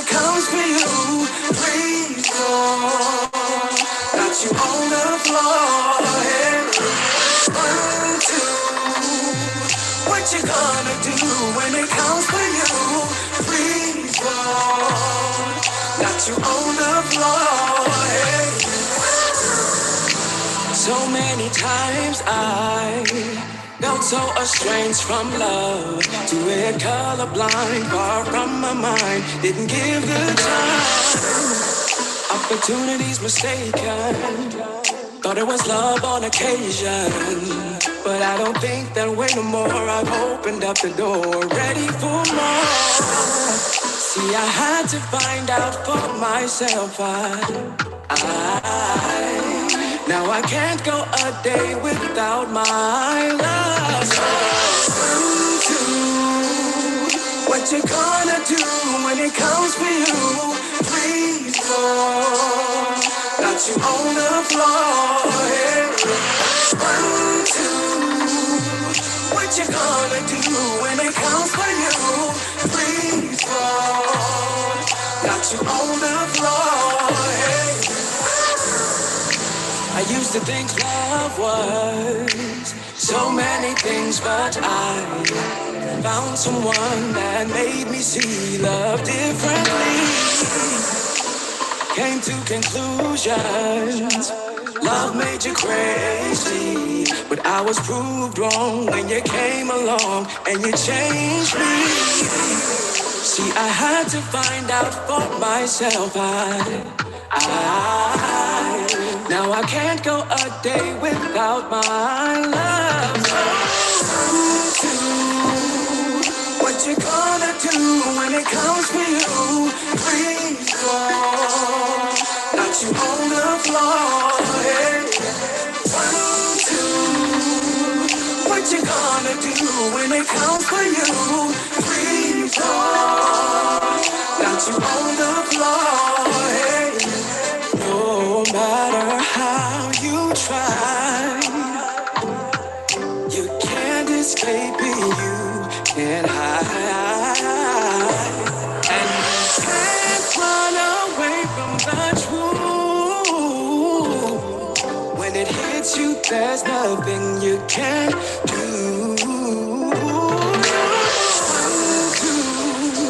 comes for you, please don't. Got you on the floor. Hey. 1, 2. What you gonna do when it comes for you? Please don't. Got you on the floor. Hey. So many times I felt so estranged from love, too red, colorblind, far from my mind. Didn't give the time, opportunities mistaken. Thought it was love on occasion, but I don't think that way no more. I've opened up the door, ready for more. See, I had to find out for myself. Now I can't go a day without my love. So, 1, 2, what you gonna do when it comes for you? Please don't. Got you on the floor. Yeah. 1, 2, what you gonna do when it comes for you? Please don't. Got you on the floor. Yeah. I used to think love was so many things, but I found someone that made me see love differently. Came to conclusions, love made you crazy, but I was proved wrong when you came along and you changed me. See, I had to find out for myself. Now I can't go a day without my love. So, 1, 2, what you gonna do when it comes for you? Please don't. Got you on the floor. Hey. 1, 2, what you gonna do when it comes for you? Please don't. Got you on the floor. Hey. No matter how you try, you can't escape it, you can't hide. And you can't run away from the truth. When it hits you, there's nothing you can do. 1, 2,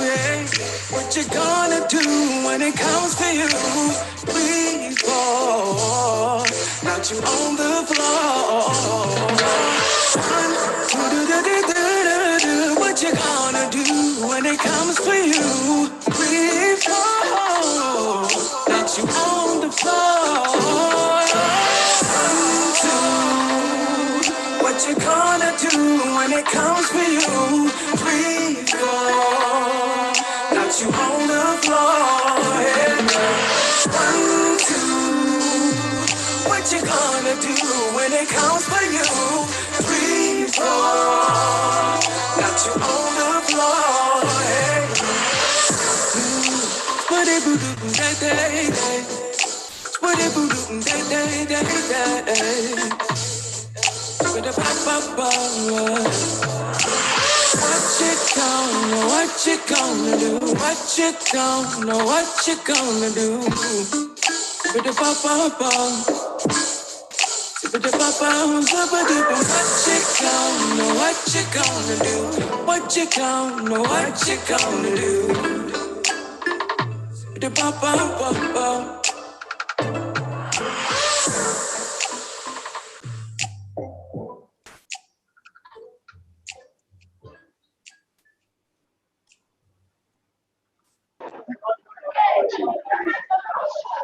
yeah. What you gonna do when it comes to you? Please fall. Got you on the floor. 1, 2, what you gonna do when it comes for you? Please fall. Got you on the floor. 1, 2, what you gonna do when it comes for you? Please fall. Got you on the floor. Yeah. 1, 2, what you gonna do when it comes for you? Please fall. Got you on the floor. Hey. What you gonna do? What you gonna, what you gonna do? What you gonna, what you gonna do? What you gonna, what you gonna do?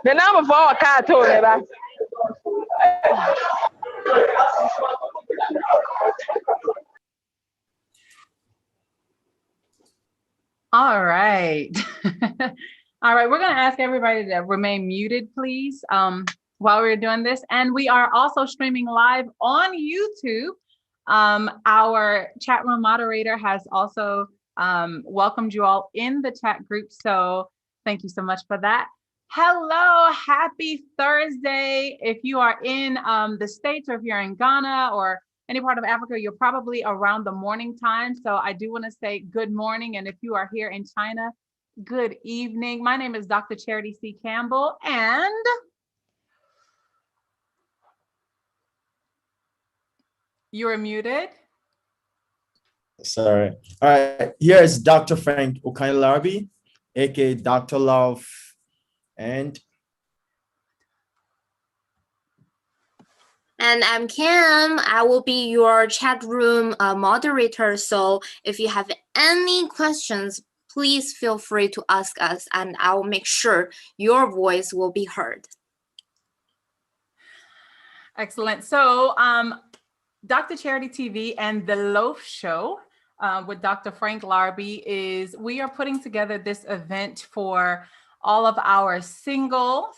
The number for 𝗙𝗘𝗔𝗗. All right. All right, we're going to ask everybody to remain muted, please, while we're doing this. And we are also streaming live on YouTube. Our chat room moderator has also welcomed you all in the chat group. So thank you so much for that. Hello, happy Thursday. If you are in the States, or if you're in Ghana or any part of Africa, you're probably around the morning time. So I do want to say good morning. And if you are here in China, Good evening. My name is Dr. Charity C. Campbell, and you are muted. Sorry. All right. Here is Dr. Frank Larbi, aka Dr. LOF, and I'm Kim. I will be your chat room moderator. So if you have any questions, please feel free to ask us, and I will make sure your voice will be heard. Excellent. So, Dr. Charity TV and the LOF show with Dr. Frank Larbi we are putting together this event for all of our singles.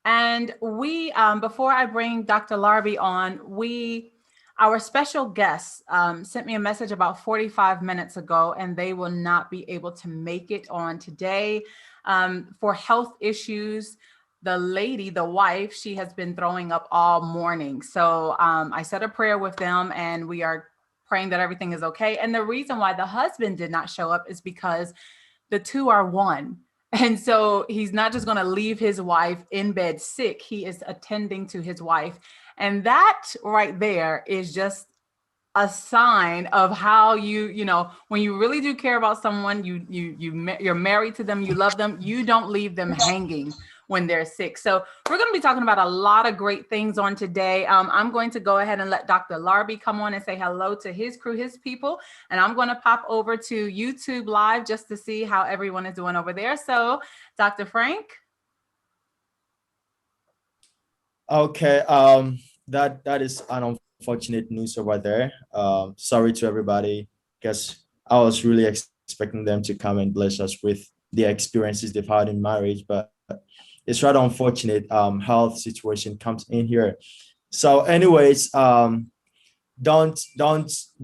And we, before I bring Dr. Larbi on, our special guest sent me a message about 45 minutes ago, and they will not be able to make it on today for health issues. The wife, she has been throwing up all morning. So I said a prayer with them, and we are praying that everything is okay. And the reason why the husband did not show up is because the two are one. And so he's not just going to leave his wife in bed sick. He is attending to his wife. And that right there is just a sign of how you know, when you really do care about someone, you're married to them, you love them, you don't leave them hanging when they're sick. So we're going to be talking about a lot of great things on today. I'm going to go ahead and let Dr. Larbi come on and say hello to his crew, his people. And I'm going to pop over to YouTube Live just to see how everyone is doing over there. So Dr. Frank. okay. That is an unfortunate news over there. Sorry to everybody, because I was really expecting them to come and bless us with the experiences they've had in marriage, but it's rather unfortunate. Health situation comes in here. So anyways, don't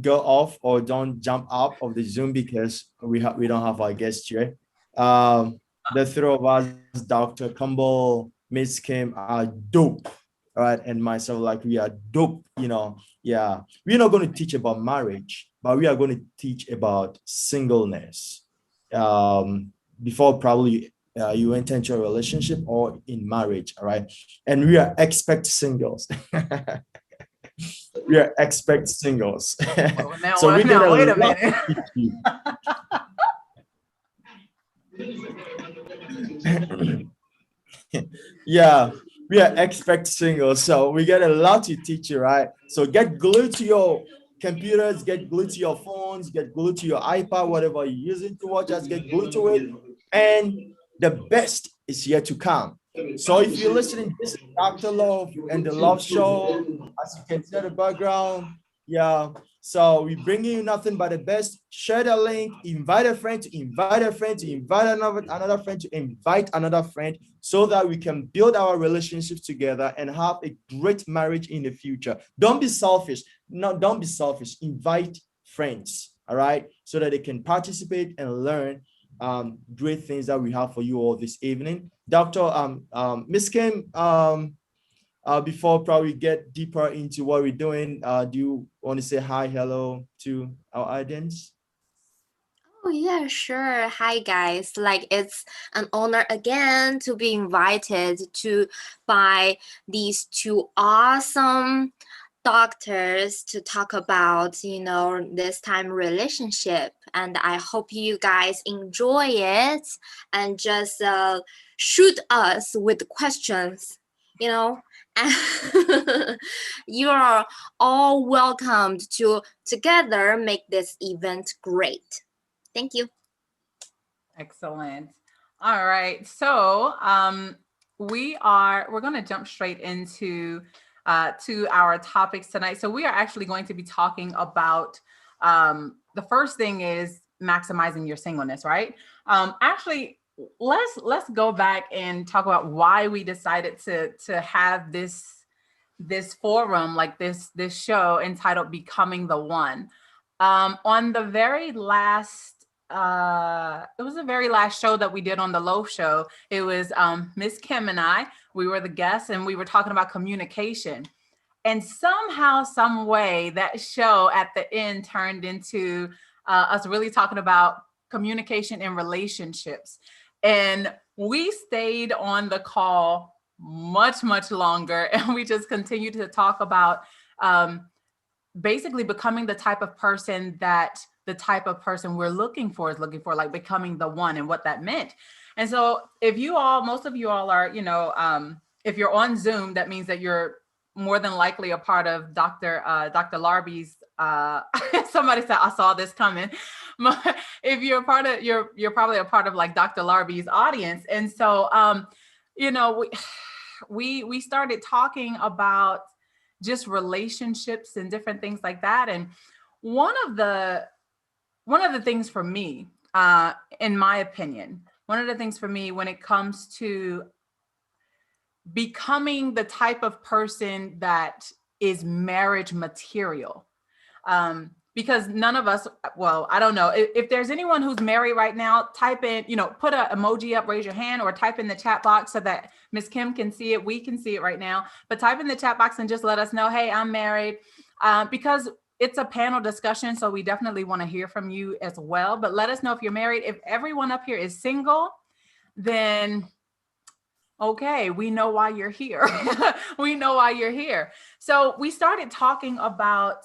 go off or don't jump out of the Zoom, because we don't have our guest here. The three of us, Dr. Campbell, Miss Kim, are dope. All right, and myself, like, we are dope, you know. Yeah, we're not going to teach about marriage, but we are going to teach about singleness. Before probably you enter into a relationship or in marriage, all right? And we are expect singles. We are expect singles. So we now, wait a minute. Yeah, we are expect singles, so we get a lot to teach you, right? So get glued to your computers, get glued to your phones, get glued to your iPad, whatever you're using to watch us, get glued to it. And the best is yet to come. So if you're listening to this, Dr. LOF and the LOF show, as you can see in the background, yeah. So we bring you nothing but the best. Share the link, invite a friend to invite a friend to invite another friend to invite another friend, so that we can build our relationships together and have a great marriage in the future. Don't be selfish. No, don't be selfish. Invite friends, all right, so that they can participate and learn great things that we have for you all this evening. Dr. Miss Kim, before probably get deeper into what we're doing, do you want to say hi, hello to our audience? Oh yeah, sure. Hi guys. Like, it's an honor again to be invited by these two awesome doctors to talk about, you know, this time relationship. And I hope you guys enjoy it and just shoot us with questions, you know. You are all welcomed to together make this event great. Thank you. Excellent. All right. So we're going to jump straight into to our topics tonight. So we are actually going to be talking about the first thing is maximizing your singleness, right? Actually, let's go back and talk about why we decided to have this forum, like this show entitled Becoming the One. On the very last it was the very last show that we did on the LOF show. It was Miss Kim and I, we were the guests, and we were talking about communication. And somehow, some way, that show at the end turned into us really talking about communication in relationships. And we stayed on the call much, much longer. And we just continued to talk about basically becoming the type of person that the type of person we're looking for is looking for, like becoming the one and what that meant. And so if you all, most of you all are, you know, if you're on Zoom, that means that you're more than likely a part of Dr. Larbi's, somebody said, I saw this coming. If you're a part of, you're probably a part of like Dr. Larbi's audience. And so, you know, we started talking about just relationships and different things like that. And one of the things for me, in my opinion, one of the things for me when it comes to becoming the type of person that is marriage material, because none of us, well, I don't know, if there's anyone who's married right now, type in, you know, put an emoji up, raise your hand, or type in the chat box so that Ms. Kim can see it. We can see it right now, but type in the chat box and just let us know, hey, I'm married, because it's a panel discussion. So we definitely want to hear from you as well, but let us know if you're married. If everyone up here is single, then okay, we know why you're here. We know why you're here. So we started talking about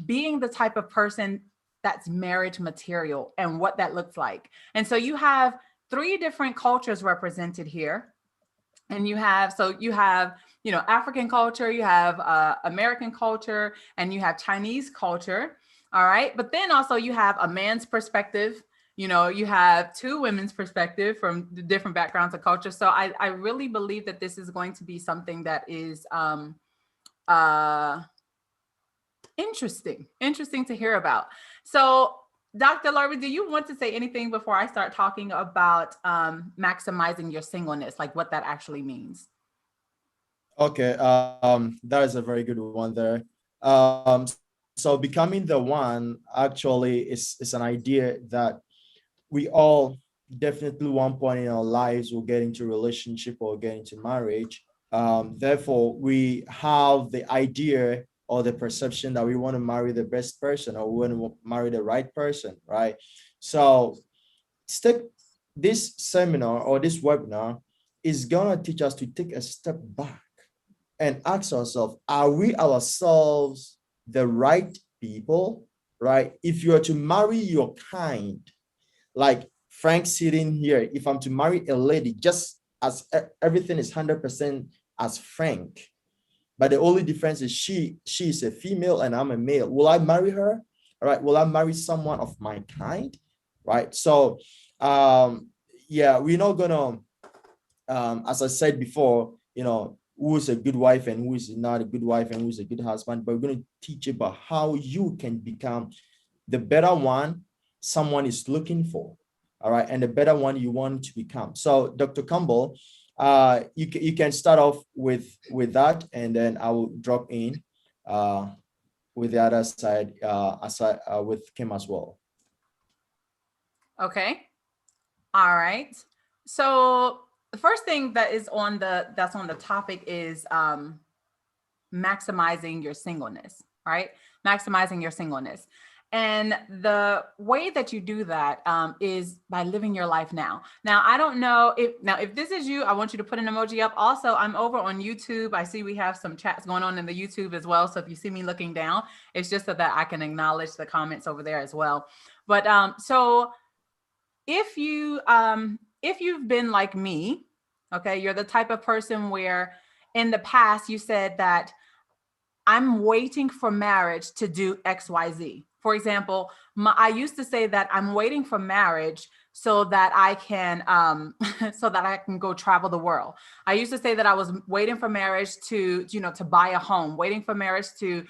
being the type of person that's marriage material and what that looks like. And so you have 3 different cultures represented here. And you have, you know, African culture, you have American culture, and you have Chinese culture. All right. But then also you have a man's perspective. You know, you have 2 women's perspective from the different backgrounds of culture. So I really believe that this is going to be something that is interesting to hear about. So Dr. Larbi, do you want to say anything before I start talking about maximizing your singleness, like what that actually means? Okay, that is a very good one there. So becoming the one actually is an idea that we all definitely one point in our lives will get into relationship or get into marriage. Therefore, we have the idea or the perception that we want to marry the best person or we want to marry the right person, right? So this seminar or this webinar is gonna teach us to take a step back and ask ourselves, are we ourselves the right people, right? If you are to marry your kind, like Frank sitting here, if I'm to marry a lady, just as everything is 100% as Frank, but the only difference is she is a female and I'm a male. Will I marry her? All right. Will I marry someone of my kind? Right. So, yeah, we're not gonna, as I said before, you know, who is a good wife and who is not a good wife and who is a good husband, but we're going to teach about how you can become the better one someone is looking for. All right. And the better one you want to become. So Dr. Campbell, you can start off with that, and then I will drop in with the other side, with Kim as well. Okay. All right. So the first thing that is that's on the topic is maximizing your singleness, right? Maximizing your singleness. And the way that you do that is by living your life now. Now, I don't know if this is you, I want you to put an emoji up. Also, I'm over on YouTube. I see we have some chats going on in the YouTube as well. So if you see me looking down, it's just so that I can acknowledge the comments over there as well. But so if you've been like me, okay, you're the type of person where in the past you said that I'm waiting for marriage to do XYZ. For example, I used to say that I'm waiting for marriage so that I can go travel the world. I used to say that I was waiting for marriage to buy a home, waiting for marriage to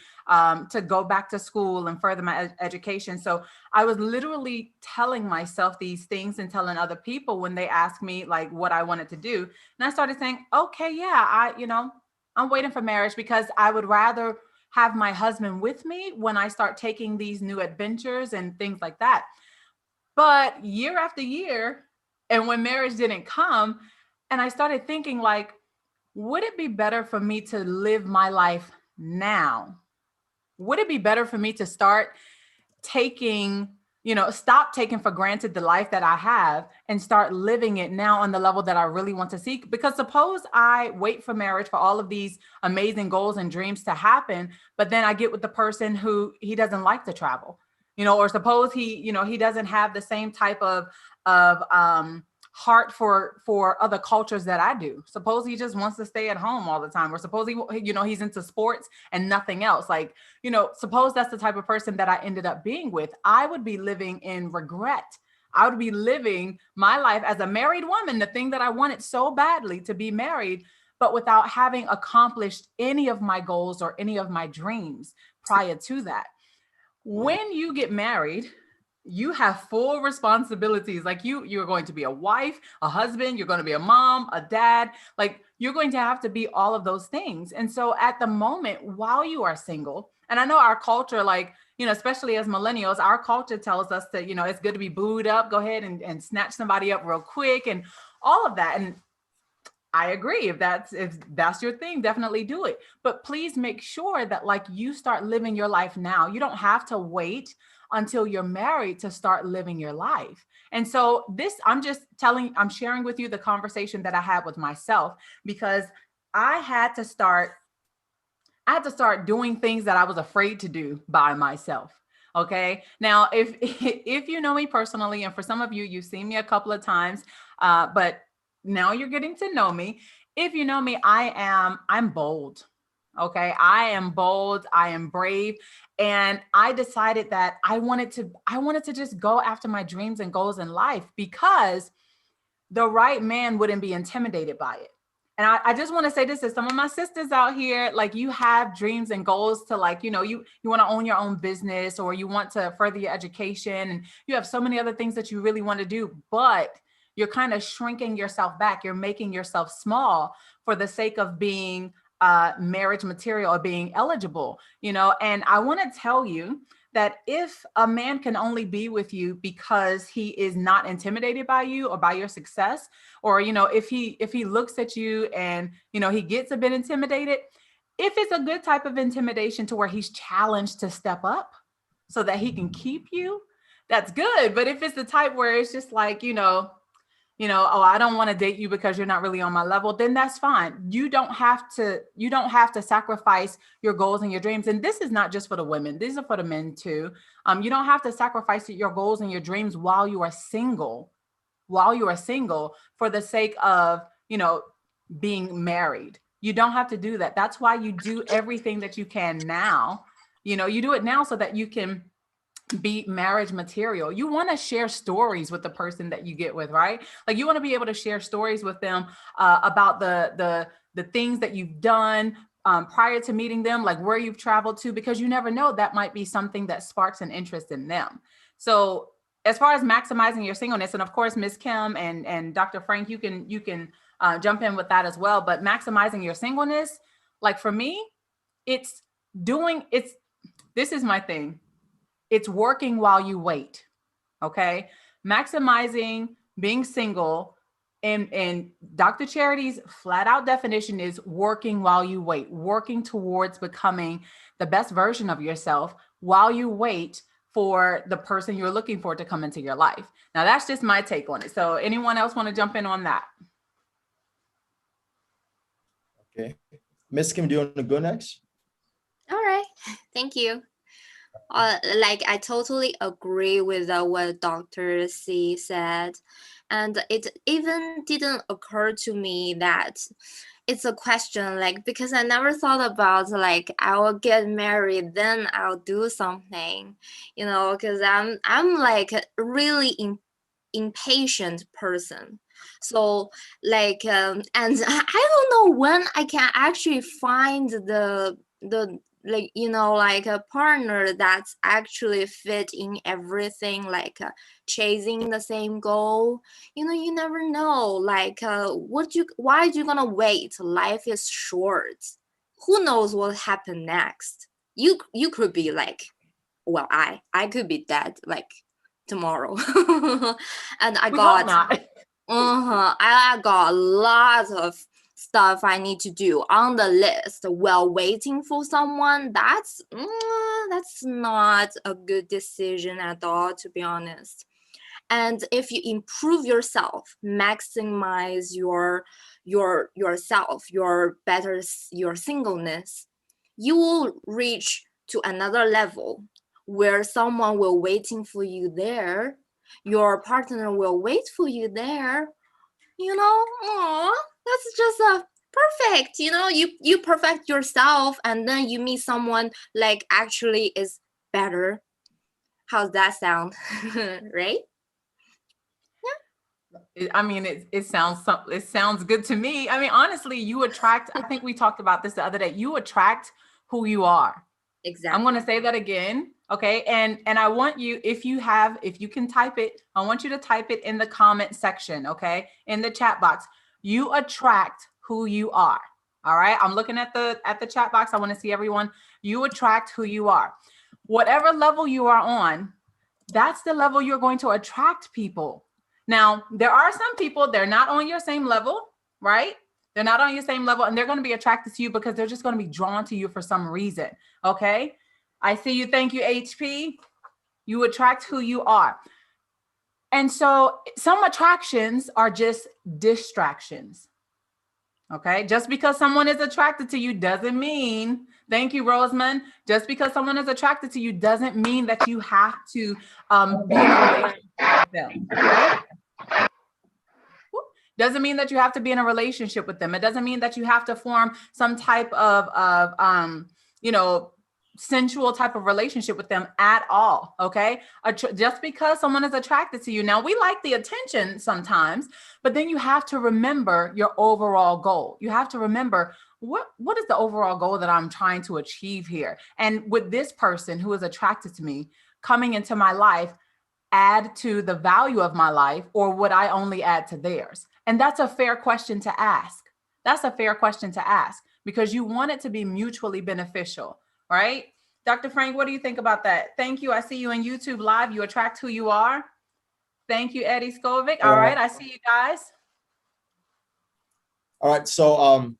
go back to school and further my education. So I was literally telling myself these things and telling other people when they asked me like what I wanted to do. And I started saying, okay, yeah, I'm waiting for marriage because I would rather have my husband with me when I start taking these new adventures and things like that. But year after year, and when marriage didn't come, and I started thinking like, would it be better for me to live my life now? Would it be better for me to start taking stop taking for granted the life that I have and start living it now on the level that I really want to seek. Because suppose I wait for marriage for all of these amazing goals and dreams to happen, but then I get with the person who he doesn't like to travel, or suppose he doesn't have the same type of heart for other cultures that I do. Suppose he just wants to stay at home all the time, or suppose he's into sports and nothing else. Like, suppose that's the type of person that I ended up being with. I would be living in regret. I would be living my life as a married woman, the thing that I wanted so badly, to be married, but without having accomplished any of my goals or any of my dreams prior to that. When you get married, you have full responsibilities. Like you're going to be a wife, a husband, you're going to be a mom, a dad, like you're going to have to be all of those things. And so at the moment, while you are single, and I know our culture, like, especially as millennials, our culture tells us that, it's good to be booed up, go ahead and snatch somebody up real quick and all of that. And I agree. If that's your thing, definitely do it. But please make sure that like you start living your life now. You don't have to wait until you're married to start living your life. And so I'm sharing with you the conversation that I had with myself, because I had to start doing things that I was afraid to do by myself. Okay. Now, if you know me personally, and for some of you, you've seen me a couple of times, but now you're getting to know me. If you know me, I'm bold. Okay. I am bold. I am brave. And I decided that I wanted to just go after my dreams and goals in life, because the right man wouldn't be intimidated by it. And I just want to say this to some of my sisters out here, like you have dreams and goals to like, you want to own your own business, or you want to further your education, and you have so many other things that you really want to do, but you're kind of shrinking yourself back. You're making yourself small for the sake of being marriage material or being eligible, and I want to tell you that if a man can only be with you because he is not intimidated by you or by your success, or, if he looks at you and, he gets a bit intimidated, if it's a good type of intimidation to where he's challenged to step up so that he can keep you, that's good. But if it's the type where it's just like, oh, I don't want to date you because you're not really on my level, then that's fine. You don't have to sacrifice your goals and your dreams. And this is not just for the women. These are for the men too. You don't have to sacrifice your goals and your dreams while you are single for the sake of, being married. You don't have to do that. That's why you do everything that you can now. You do it now so that you can be marriage material. You want to share stories with the person that you get with, right? Like you want to be able to share stories with them about the things that you've done prior to meeting them, like where you've traveled to, because you never know, that might be something that sparks an interest in them. So as far as maximizing your singleness, and of course, Ms. Kim and Dr. Frank, you can jump in with that as well. But maximizing your singleness, like for me, this is my thing. It's working while you wait. Okay. Maximizing being single, and Dr. Charity's flat out definition is working while you wait, working towards becoming the best version of yourself while you wait for the person you're looking for to come into your life. Now, that's just my take on it. So anyone else want to jump in on that? Okay. Ms. Kim, do you want to go next? All right. Thank you. Like I totally agree with what Dr. C said, and it even didn't occur to me that it's a question, like, because I never thought about like I will get married, then I'll do something, because I'm like a really impatient person. So like and I don't know when I can actually find the like like a partner that's actually fit in everything, like chasing the same goal. You never know, like why are you gonna wait? Life is short. Who knows what happened next? You could be like, well, I could be dead like tomorrow. And I got I got a lot of stuff I need to do on the list while waiting for someone. That's that's not a good decision at all, to be honest. And if you improve yourself, maximize yourself, your singleness, you will reach to another level where someone will waiting for you there. Your partner will wait for you there. You know, aw, that's just a perfect. You know, you perfect yourself, and then you meet someone like actually is better. How's that sound? Right? I mean, it sounds good to me. I mean, honestly, you attract, I think we talked about this the other day, you attract who you are. Exactly. I'm going to say that again. Okay. And I want you, if you can type it, I want you to type it in the comment section. Okay. In the chat box, you attract who you are. All right. I'm looking at the chat box. I want to see everyone. You attract who you are. Whatever level you are on, that's the level you're going to attract people. Now, there are some people, they're not on your same level, right? They're not on your same level, and they're going to be attracted to you because they're just going to be drawn to you for some reason. Okay. I see you. Thank you, HP. You attract who you are. And so some attractions are just distractions. Okay. Just because someone is attracted to you doesn't mean, thank you, Roseman. Just because someone is attracted to you doesn't mean that you have to be in a relationship with them. Okay? Doesn't mean that you have to be in a relationship with them. It doesn't mean that you have to form some type of sensual type of relationship with them at all. Okay. Just because someone is attracted to you. Now, we like the attention sometimes, but then you have to remember your overall goal. You have to remember what is the overall goal that I'm trying to achieve here? And with this person who is attracted to me coming into my life, add to the value of my life, or would I only add to theirs? And that's a fair question to ask. That's a fair question to ask because you want it to be mutually beneficial, right? Dr. Frank, what do you think about that? Thank you. I see you in YouTube Live. You attract who you are. Thank you, 𝗙𝗟𝗏𝗥𝗘. All right. I see you guys. All right. So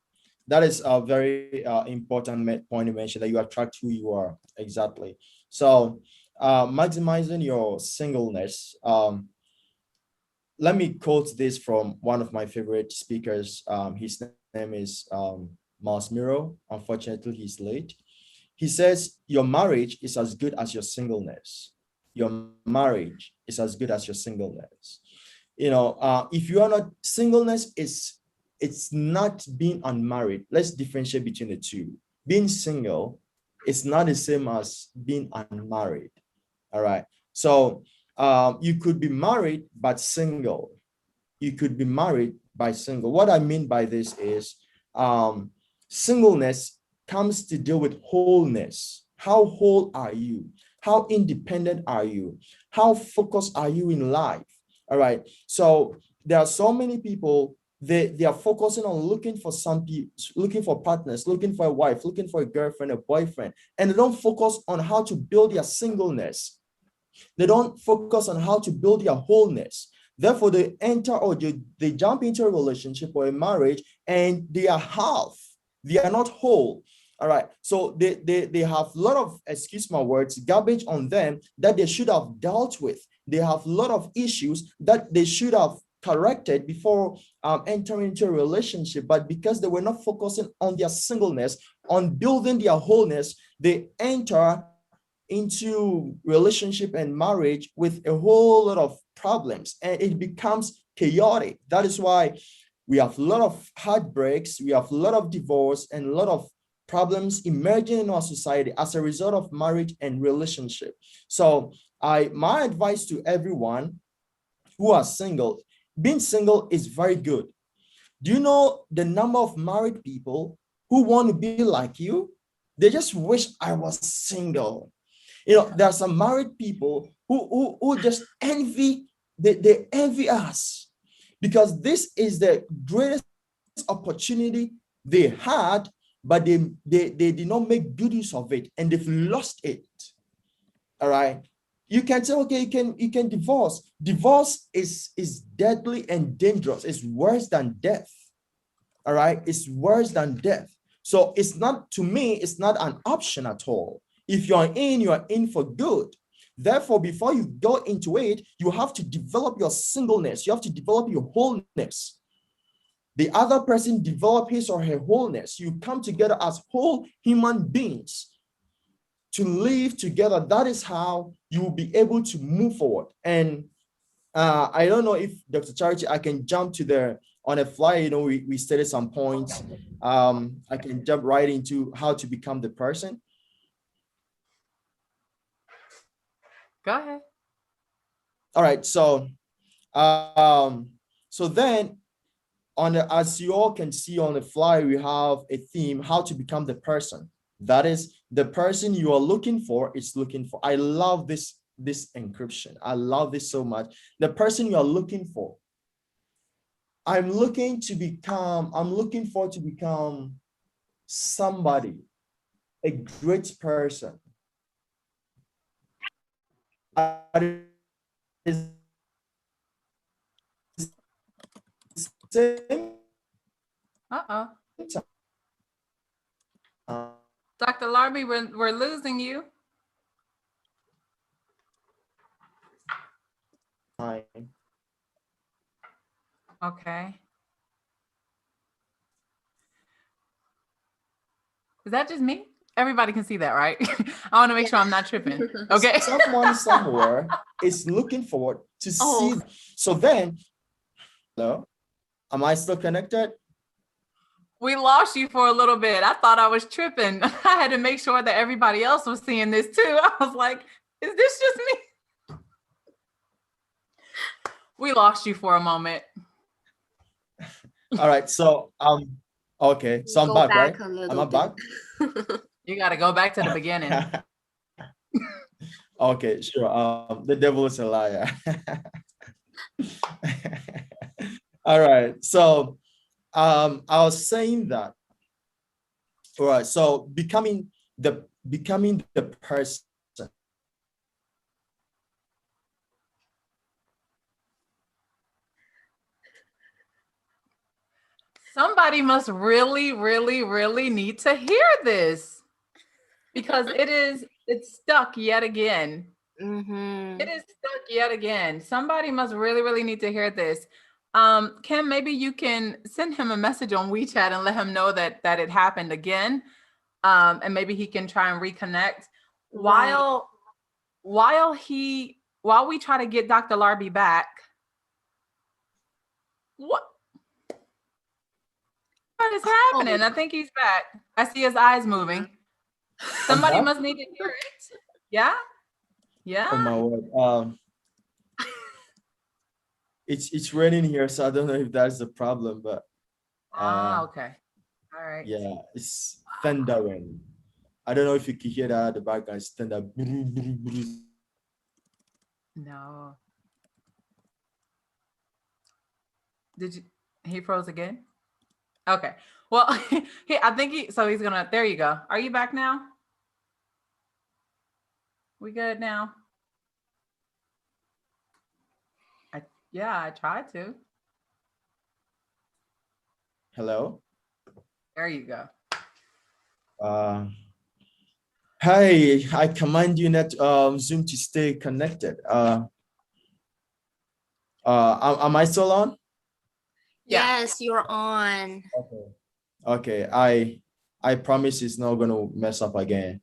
that is a very important point you mentioned, that you attract who you are. Exactly. So maximizing your singleness. Let me quote this from one of my favorite speakers. His name is 𝗙𝗎𝗓. Unfortunately, he's late. He says, your marriage is as good as your singleness. Your marriage is as good as your singleness. You know, if you are not, singleness it's not being unmarried. Let's differentiate between the two. Being single is not the same as being unmarried. All right. So you could be married but single. You could be married by single. What I mean by this is singleness comes to deal with wholeness. How whole are you? How independent are you? How focused are you in life? All right. So there are so many people, they are focusing on looking for looking for partners, looking for a wife, looking for a girlfriend, a boyfriend, and they don't focus on how to build their singleness. They don't focus on how to build their wholeness. Therefore, they enter or they jump into a relationship or a marriage and they are half. They are not whole. All right. So they have a lot of, excuse my words, garbage on them that they should have dealt with. They have a lot of issues that they should have corrected before entering into a relationship. But because they were not focusing on their singleness, on building their wholeness, they enter into relationship and marriage with a whole lot of problems, and it becomes chaotic. That is why we have a lot of heartbreaks, we have a lot of divorce, and a lot of problems emerging in our society as a result of marriage and relationship. So my advice to everyone who are single, being single is very good. Do you know the number of married people who want to be like you? They just wish I was single. You know, there are some married people who just envy, they envy us because this is the greatest opportunity they had, but they did not make good use of it and they've lost it. All right. You can say, okay, you can divorce. Divorce is deadly and dangerous. It's worse than death. All right. It's worse than death. So it's not, to me, it's not an option at all. If you are in for good. Therefore, before you go into it, you have to develop your singleness. You have to develop your wholeness. The other person develop his or her wholeness. You come together as whole human beings to live together. That is how you will be able to move forward. And I don't know if Dr. Charity, I can jump to on a fly, you know, we stated some points. I can jump right into how to become the person. Go ahead. All right, so then as you all can see on the fly, we have a theme, how to become the person. That is the person you are looking for is looking for. I love this encryption. I love this so much. The person you are looking for. I'm looking for to become somebody, a great person. Dr. Larbi, we're losing you. Okay. Is that just me? Everybody can see that, right? I want to make sure I'm not tripping. Okay. Someone somewhere is looking forward to see. So then, hello, am I still connected? We lost you for a little bit. I thought I was tripping. I had to make sure that everybody else was seeing this too. I was like, is this just me? We lost you for a moment. All right. So, okay. So I'm back, right? Am I back? You got to go back to the beginning. Okay, sure. The devil is a liar. All right. So, I was saying that. All right. So becoming the person. Somebody must really, really, really need to hear this because it's stuck yet again. It is stuck yet again. Somebody must really, really need to hear this. Kim, maybe you can send him a message on WeChat and let him know that it happened again. And maybe he can try and reconnect while we try to get Dr. Larbi back. What is happening? I think he's back. I see his eyes moving. Somebody must need to hear it. Yeah? Yeah. Oh my word. It's raining here, so I don't know if that's the problem, but okay. All right. Yeah, it's thundering. I don't know if you can hear that at the background. It's thunder. No. He froze again? Okay. Well, he's gonna, there you go. Are you back now? We good now? I tried to. Hello? There you go. Hey, I command you not Zoom to stay connected. Am I still on? Yes, you're on. Okay. I promise it's not gonna mess up again.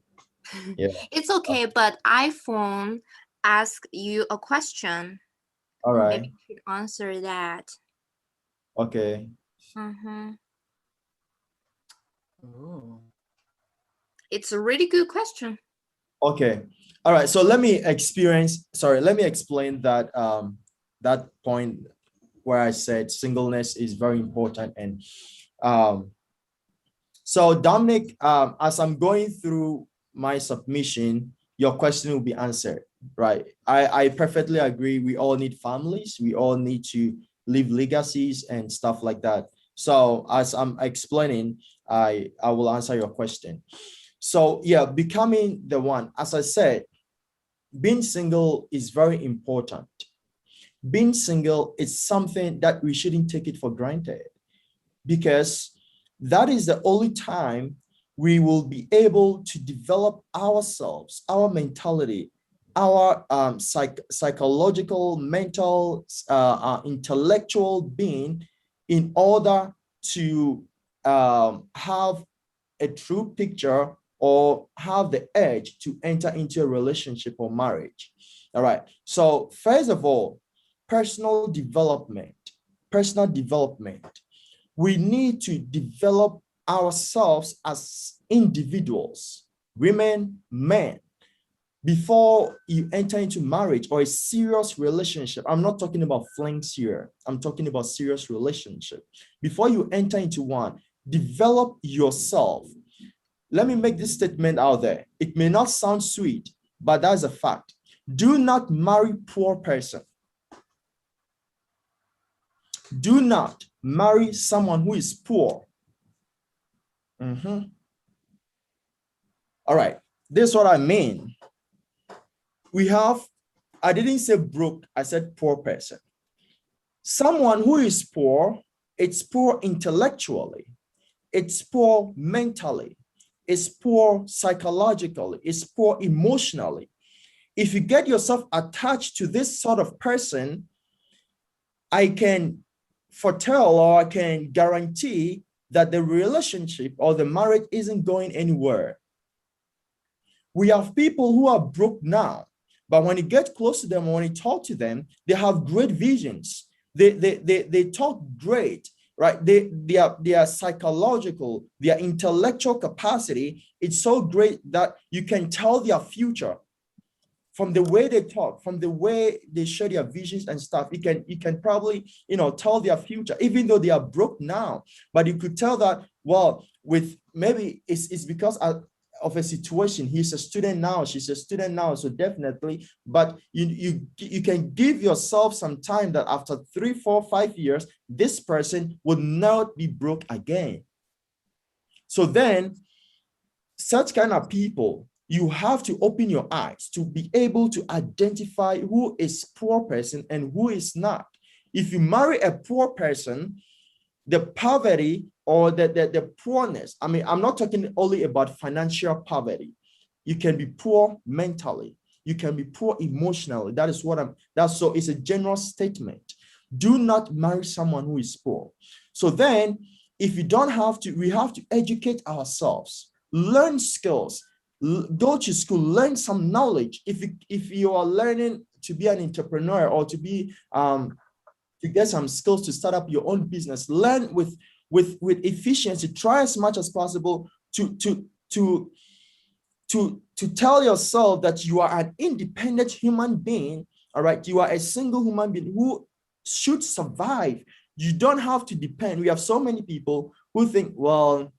Yeah. It's okay, but iPhone ask you a question. All right. Maybe you should answer that. Okay. Ooh. It's a really good question. Okay. All right. So let me explain that that point where I said singleness is very important. And so Dominic, as I'm going through my submission, your question will be answered, right? I perfectly agree. We all need families. We all need to leave legacies and stuff like that. So as I'm explaining, I will answer your question. So yeah, becoming the one, as I said, being single is very important. Being single is something that we shouldn't take it for granted, because that is the only time we will be able to develop ourselves, our mentality, our psychological, mental, intellectual being in order to have a true picture or have the urge to enter into a relationship or marriage. All right. So first of all, personal development. We need to develop ourselves as individuals, women, men, before you enter into marriage or a serious relationship. I'm not talking about flings here. I'm talking about serious relationship. Before you enter into one, develop yourself. Let me make this statement out there. It may not sound sweet, but that's a fact. Do not marry poor person. Do not marry someone who is poor. All right, this is what I mean. We have, I didn't say broke, I said poor person. Someone who is poor, it's poor intellectually, it's poor mentally, it's poor psychologically, it's poor emotionally. If you get yourself attached to this sort of person, I can foretell or I can guarantee that the relationship or the marriage isn't going anywhere. We have people who are broke now, but when you get close to them, when you talk to them, they have great visions. They talk great, right? Their psychological, their intellectual capacity, it's so great that you can tell their future. From the way they talk, from the way they share their visions and stuff, you can probably, tell their future, even though they are broke now. But you could tell that, well, with maybe it's because of a situation. He's a student now, she's a student now, so definitely. But you can give yourself some time that after 3, 4, 5 years, this person would not be broke again. So then, such kind of people, you have to open your eyes to be able to identify who is poor person and who is not. If you marry a poor person, the poverty or the poorness, I mean, I'm not talking only about financial poverty. You can be poor mentally. You can be poor emotionally. That is what so it's a general statement. Do not marry someone who is poor. So then, if you don't have to, we have to educate ourselves, learn skills, go to school, learn some knowledge. If you are learning to be an entrepreneur or to be to get some skills to start up your own business, learn with efficiency. Try as much as possible to tell yourself that you are an independent human being. All right, you are a single human being who should survive. You don't have to depend. We have so many people who think, well,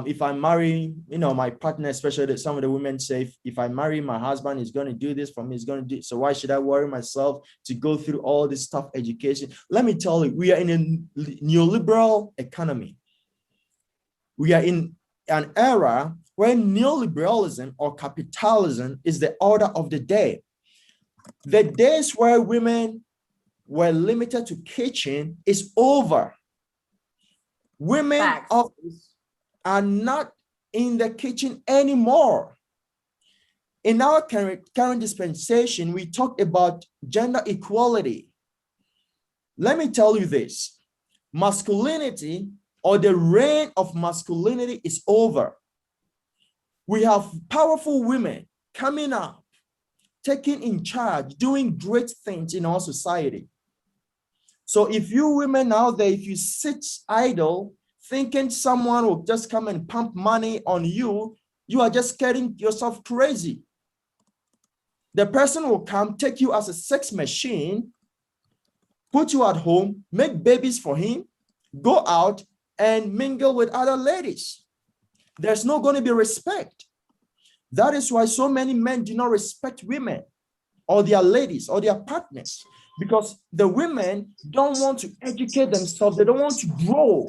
if I marry, my partner, especially some of the women say, if I marry my husband, he's going to do this for me, he's going to do it. So why should I worry myself to go through all this tough education? Let me tell you, we are in a neoliberal economy. We are in an era where neoliberalism or capitalism is the order of the day. The days where women were limited to kitchen is over. Women are not in the kitchen anymore. In our current dispensation, we talk about gender equality. Let me tell you this, masculinity or the reign of masculinity is over. We have powerful women coming up, taking in charge, doing great things in our society. So if you women out there, if you sit idle, thinking someone will just come and pump money on you, you are just getting yourself crazy. The person will come, take you as a sex machine, put you at home, make babies for him, go out and mingle with other ladies. There's not going to be respect. That is why so many men do not respect women or their ladies or their partners, because the women don't want to educate themselves. They don't want to grow.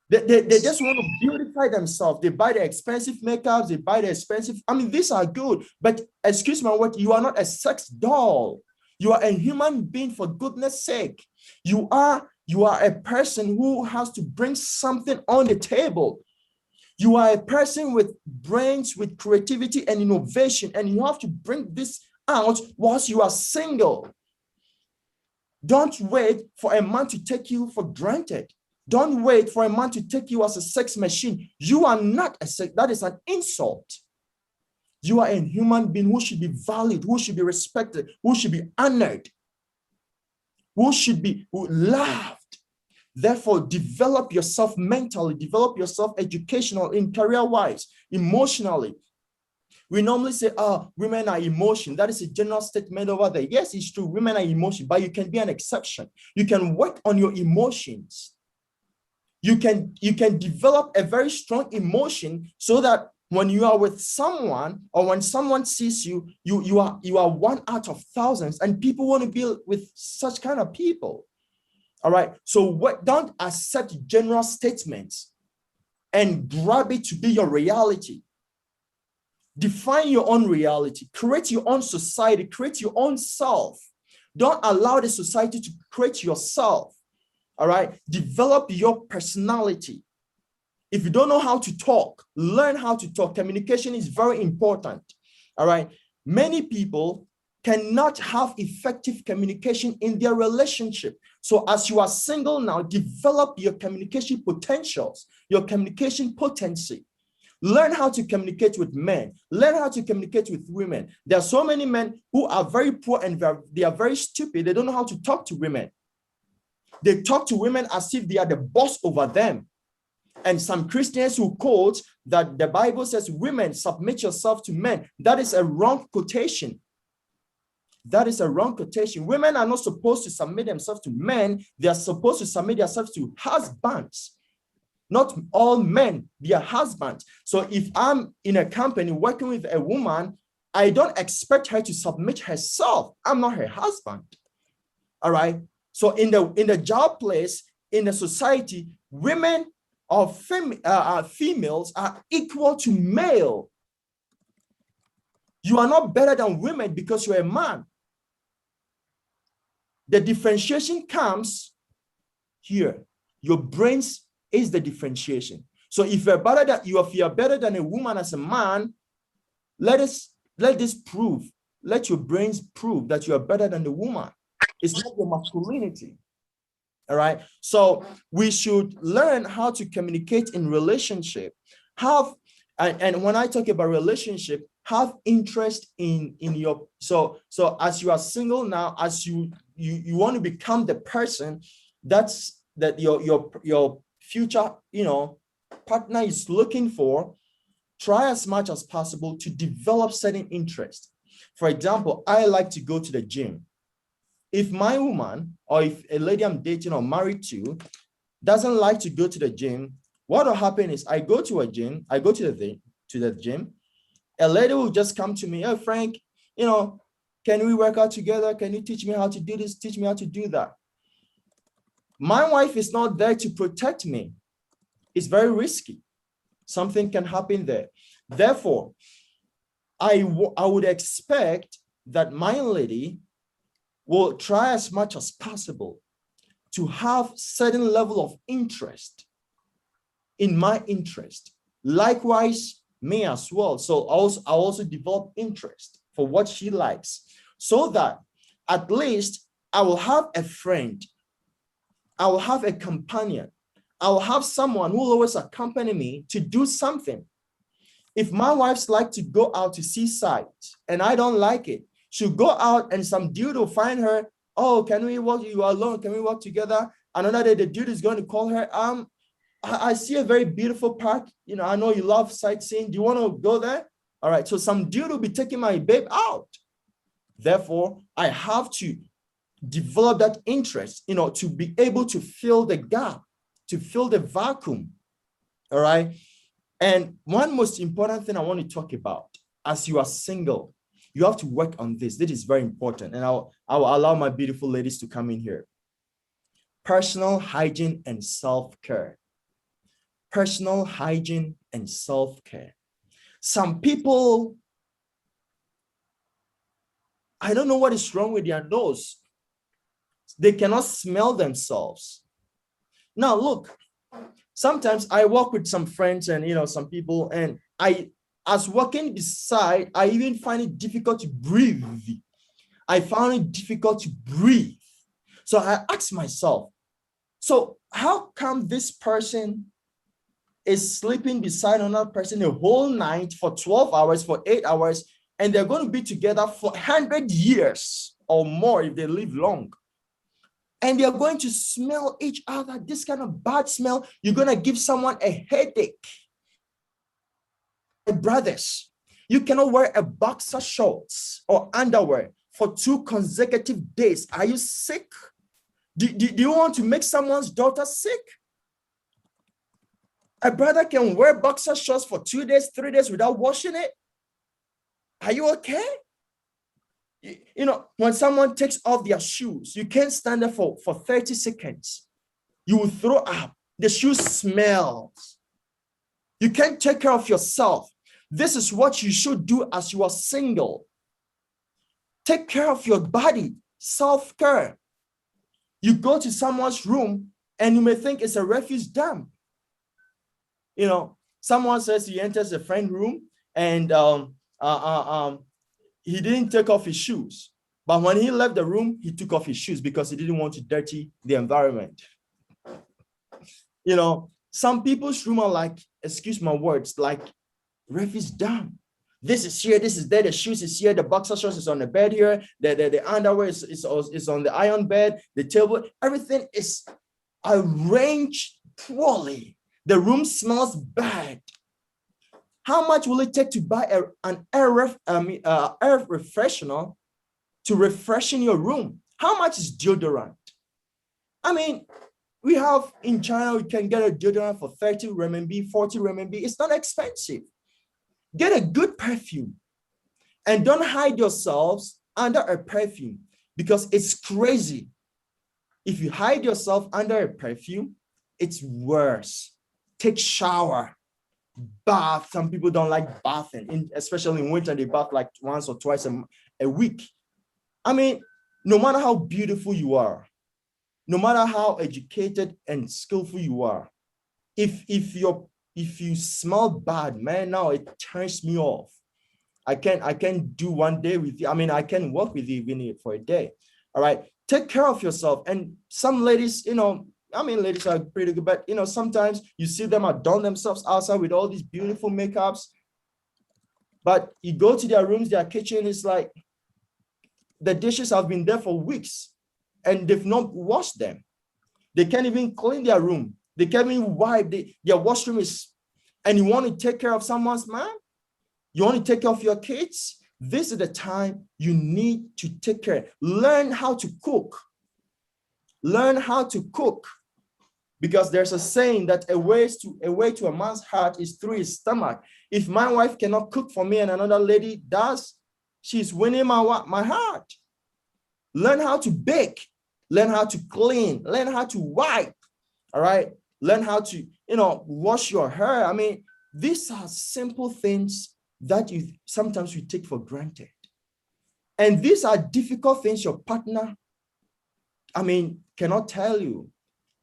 They just want to beautify themselves. They buy the expensive makeups, they buy the expensive, these are good, but excuse my word, you are not a sex doll. You are a human being, for goodness sake. You are a person who has to bring something on the table. You are a person with brains, with creativity and innovation, and you have to bring this out whilst you are single. Don't wait for a man to take you for granted. Don't wait for a man to take you as a sex machine. You are not a sex, that is an insult. You are a human being who should be valued, who should be respected, who should be honored, who should be loved. Therefore, develop yourself mentally, develop yourself educationally, in career-wise, emotionally. We normally say, oh, women are emotion. That is a general statement over there. Yes, it's true. Women are emotion, but you can be an exception. You can work on your emotions. You can develop a very strong emotion so that when you are with someone or when someone sees you, you are one out of thousands, and people want to be with such kind of people. All right. So don't accept general statements and grab it to be your reality. Define your own reality, create your own society, create your own self. Don't allow the society to create yourself. All right. Develop your personality. If you don't know how to talk, learn how to talk. Communication is very important. All right. Many people cannot have effective communication in their relationship. So as you are single now, develop your communication potentials, your communication potency. Learn how to communicate with men. Learn how to communicate with women. There are so many men who are very poor and they are very stupid. They don't know how to talk to women. They talk to women as if they are the boss over them. And some Christians who quote that the Bible says, women, submit yourself to men. That is a wrong quotation. That is a wrong quotation. Women are not supposed to submit themselves to men. They are supposed to submit themselves to husbands. Not all men, they are husbands. So if I'm in a company working with a woman, I don't expect her to submit herself. I'm not her husband. All right. So in the job place, in the society, women or females are equal to male. You are not better than women because you're a man. The differentiation comes here. Your brains is the differentiation. So if you're better than if you're better than a woman as a man, let this prove, let your brains prove that you are better than the woman. It's not your masculinity. All right. So we should learn how to communicate in relationship. And when I talk about relationship, have interest in your so as you are single now, as you want to become the person that your future partner is looking for, try as much as possible to develop certain interest. For example, I like to go to the gym. If my woman or if a lady I'm dating or married to doesn't like to go to the gym, what will happen is I go to a gym, I go to the gym, a lady will just come to me, oh, Frank, can we work out together? Can you teach me how to do this? Teach me how to do that. My wife is not there to protect me. It's very risky. Something can happen there. Therefore, I would expect that my lady will try as much as possible to have certain level of interest in my interest. Likewise, me as well. So I also develop interest for what she likes, so that at least I will have a friend, I will have a companion, I will have someone who will always accompany me to do something. If my wife's like to go out to see sights and I don't like it, she'll go out and some dude will find her. Oh, can we walk? You are alone. Can we walk together? Another day, the dude is going to call her. I see a very beautiful park. I know you love sightseeing. Do you want to go there? All right. So some dude will be taking my babe out. Therefore, I have to develop that interest, to be able to fill the gap, to fill the vacuum. All right. And one most important thing I want to talk about, as you are single, you have to work on this. This is very important. And I'll allow my beautiful ladies to come in here. Personal hygiene and self-care. Personal hygiene and self-care. Some people, I don't know what is wrong with their nose. They cannot smell themselves. Now, look, Sometimes I walk with some friends and, some people, and as walking beside, I even find it difficult to breathe. I found it difficult to breathe. So I asked myself, so how come this person is sleeping beside another person the whole night for 12 hours, for 8 hours, and they're going to be together for 100 years or more if they live long? And they're going to smell each other, this kind of bad smell. You're going to give someone a headache. Brothers, you cannot wear a boxer shorts or underwear for 2 consecutive days. Are you sick? Do you want to make someone's daughter sick? A brother can wear boxer shorts for 2 days, 3 days without washing it. Are you okay? When someone takes off their shoes, you can't stand there for 30 seconds. You will throw up. The shoe smells. You can't take care of yourself. This is what you should do as you are single. Take care of your body, self-care. You go to someone's room and you may think it's a refuse dump. Someone says he enters a friend room and he didn't take off his shoes. But when he left the room, he took off his shoes because he didn't want to dirty the environment. Some people's room are like, excuse my words, like refuse dump. This is here, this is there, the shoes is here, the boxer shorts is on the bed here, the underwear is on the iron bed, the table, everything is arranged poorly. The room smells bad. How much will it take to buy an air refreshener to refreshen your room? How much is deodorant? We have in China, we can get a deodorant for 30 RMB, 40 RMB. It's not expensive. Get a good perfume and don't hide yourselves under a perfume because it's crazy. If you hide yourself under a perfume, it's worse. Take shower, bath. Some people don't like bathing, especially in winter, they bath like once or twice a week. No matter how beautiful you are, no matter how educated and skillful you are, if you smell bad, man, now it turns me off. I can't do one day with you. I can work with you even for a day. All right. Take care of yourself. And some ladies, ladies are pretty good, but sometimes you see them adorn themselves outside with all these beautiful makeups. But you go to their rooms, their kitchen is like the dishes have been there for weeks and they've not washed them. They can't even clean their room. They can't even wipe. Their washroom is, and you want to take care of someone's man? You want to take care of your kids? This is the time you need to take care. Learn how to cook. Learn how to cook. Because there's a saying that a way to a man's heart is through his stomach. If my wife cannot cook for me and another lady does, she's winning my heart. Learn how to bake. Learn how to clean. Learn how to wipe. All right. Learn how to, wash your hair. These are simple things that sometimes we take for granted. And these are difficult things your partner, cannot tell you.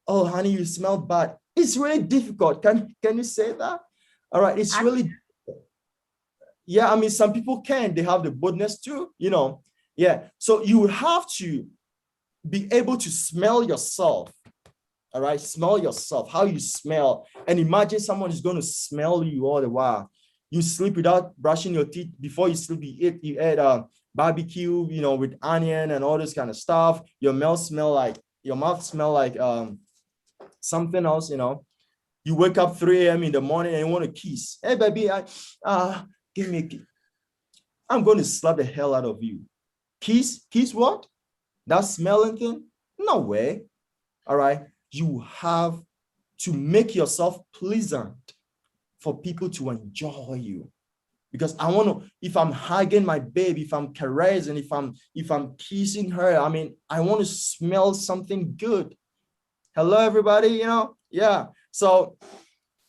Oh, honey, you smell bad. It's really difficult. Can you say that? All right. It's really difficult. Yeah. Some people can. They have the boldness too, Yeah. So you have to be able to smell yourself. All right, smell yourself, how you smell. And imagine someone is going to smell you all the while. You sleep without brushing your teeth. Before you sleep, you eat barbecue, with onion and all this kind of stuff. Your mouth smell like something else, You wake up 3 a.m. in the morning and you want to kiss. Hey, baby, give me a kiss. I'm going to slap the hell out of you. Kiss what? That smelling thing? No way. All right. You have to make yourself pleasant for people to enjoy you. Because I want to, if I'm hugging my baby, if I'm caressing, if I'm kissing her, I want to smell something good. Hello, everybody, Yeah. So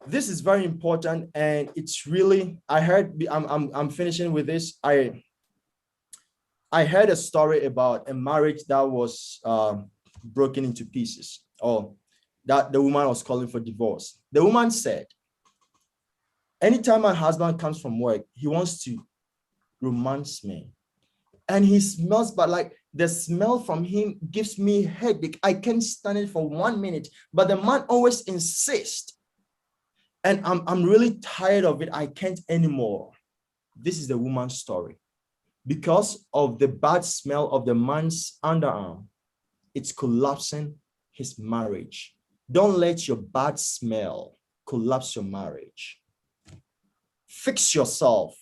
this is very important. And it's really, I'm finishing with this. I heard a story about a marriage that was broken into pieces. Oh, that the woman was calling for divorce. The woman said, anytime my husband comes from work, he wants to romance me. And he smells, but like the smell from him gives me headache. I can't stand it for 1 minute, but the man always insists. And I'm really tired of it. I can't anymore. This is the woman's story. Because of the bad smell of the man's underarm, it's collapsing his marriage. Don't let your bad smell collapse your marriage. Fix yourself.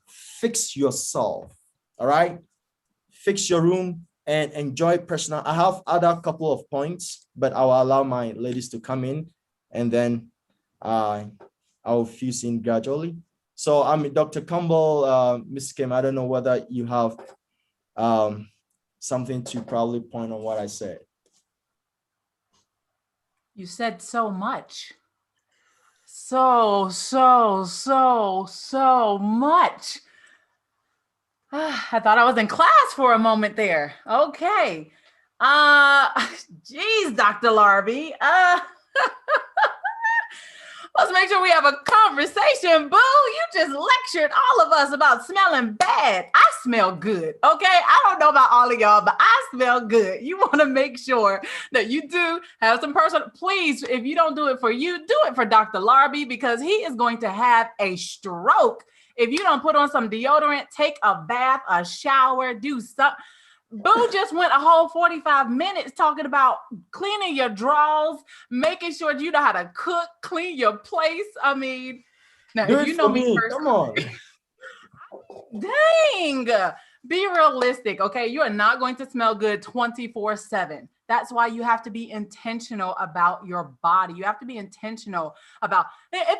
Fix yourself. All right? Fix your room and enjoy personal. I have other couple of points, but I will allow my ladies to come in, and then I will fuse in gradually. So I'm Dr. Campbell, Ms. Kim. I don't know whether you have something to probably point on what I said. You said so much. So much. I thought I was in class for a moment there. Okay. Geez, Dr. Larbi. Let's make sure we have a conversation, boo. You just lectured all of us about smelling bad. I smell good, okay? I don't know about all of y'all, but I smell good. You want to make sure that you do have some personal, please, if you don't do it for you, do it for Dr. Larbi, because he is going to have a stroke if you don't put on some deodorant, take a bath, a shower, do something. Boo just went a whole 45 minutes talking about cleaning your drawers, making sure you know how to cook, clean your place. I mean, now if you know me personally, come on. Dang, be realistic, okay? You are not going to smell good 24/7. That's why you have to be intentional about your body. You have to be intentional about, if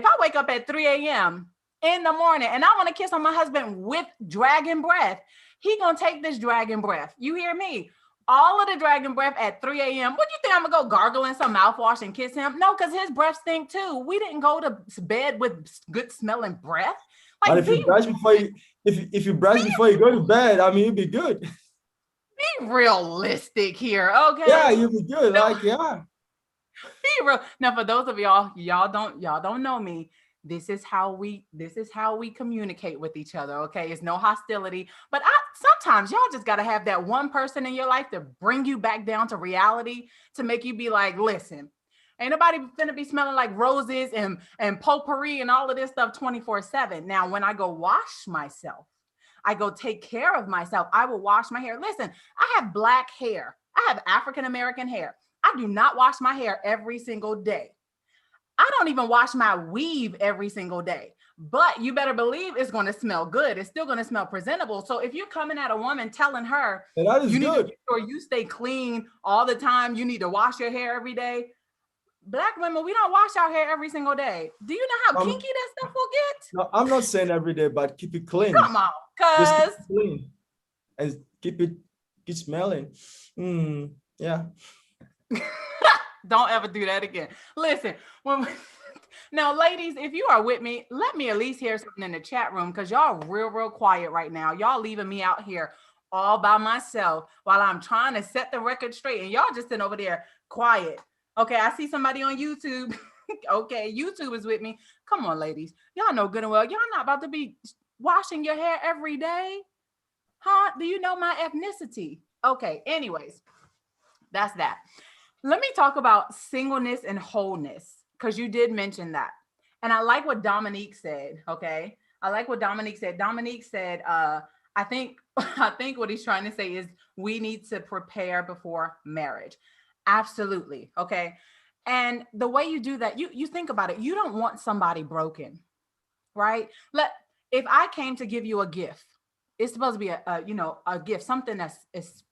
I wake up at 3 a.m. in the morning and I want to kiss on my husband with dragon breath, he gonna take this dragon breath. You hear me? All of the dragon breath at 3 a.m. What do you think I'm gonna go gargle in some mouthwash and kiss him? No, because his breath stink too. We didn't go to bed with good smelling breath. Like, but if you brush before you go to bed, I mean, you'll be good. Be realistic here, okay? Yeah, you'll be good. No, like, yeah. Be real. Now, for those of y'all don't know me. This is how we communicate with each other, okay? It's no hostility, but sometimes y'all just got to have that one person in your life to bring you back down to reality, to make you be like, listen, ain't nobody finna be smelling like roses and potpourri and all of this stuff 24/7. Now, when I go wash myself, I go take care of myself, I will wash my hair. Listen, I have black hair. I have African-American hair. I do not wash my hair every single day. I don't even wash my weave every single day, but you better believe it's going to smell good. It's still going to smell presentable. So if you're coming at a woman telling her you need to make sure you stay clean all the time, you need to wash your hair every day. Black women, we don't wash our hair every single day. Do you know how kinky that stuff will get? No, I'm not saying every day, but keep it clean. Come on, cuz. Clean and keep smelling. Yeah. Don't ever do that again. Listen, now, ladies, if you are with me, let me at least hear something in the chat room, because y'all real quiet right now. Y'all leaving me out here all by myself while I'm trying to set the record straight, and y'all just sitting over there quiet. Okay, I see somebody on YouTube. Okay, YouTube is with me. Come on, ladies. Y'all know good and well, y'all not about to be washing your hair every day. Huh? Do you know my ethnicity? Okay, anyways, that's that. Let me talk about singleness and wholeness, because you did mention that. And I like what Dominique said, okay? I like what Dominique said. Dominique said, I think what he's trying to say is we need to prepare before marriage. Absolutely, okay? And the way you do that, you think about it, you don't want somebody broken, right? If I came to give you a gift, it's supposed to be a gift, something that's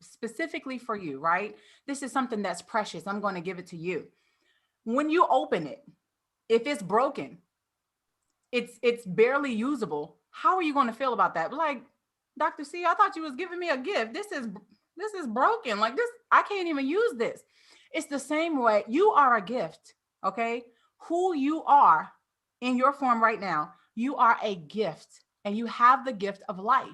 specifically for you, right? This is something that's precious. I'm going to give it to you. When you open it, if it's broken, it's barely usable. How are you going to feel about that? Like, Dr. C, I thought you was giving me a gift. This is broken. Like this, I can't even use this. It's the same way. You are a gift, okay? Who you are in your form right now, you are a gift, and you have the gift of life.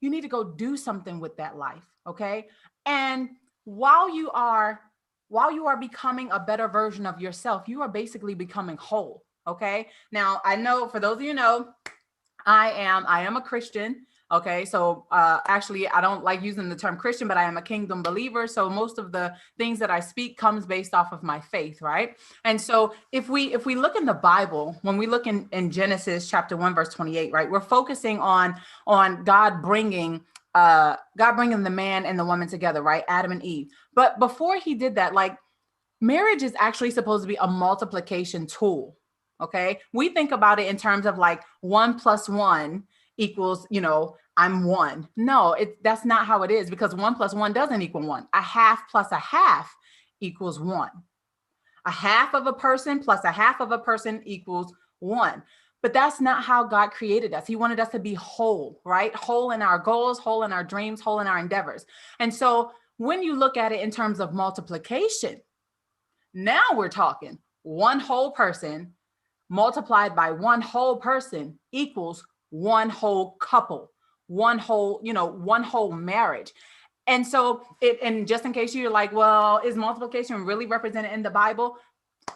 You need to go do something with that life, okay? And while you are while you are becoming a better version of yourself, you are basically becoming whole. Okay. Now, I know, for those of you who know, I am a Christian. Okay, so actually, I don't like using the term Christian, but I am a kingdom believer. So most of the things that I speak comes based off of my faith, right? And so if we look in the Bible, when we look in Genesis chapter 1, verse 28, right, we're focusing on God bringing the man and the woman together, right? Adam and Eve. But before he did that, like, marriage is actually supposed to be a multiplication tool. Okay. We think about it in terms of like 1 + 1 equals, I'm one. No, that's not how it is, because 1 + 1 doesn't equal 1. A half plus a half equals 1. A half of a person plus a half of a person equals 1. But that's not how God created us. He wanted us to be whole, right? Whole in our goals, whole in our dreams, whole in our endeavors. And so when you look at it in terms of multiplication, now we're talking one whole person multiplied by one whole person equals one whole couple, one whole marriage. And so and just in case you're like, well, is multiplication really represented in the Bible?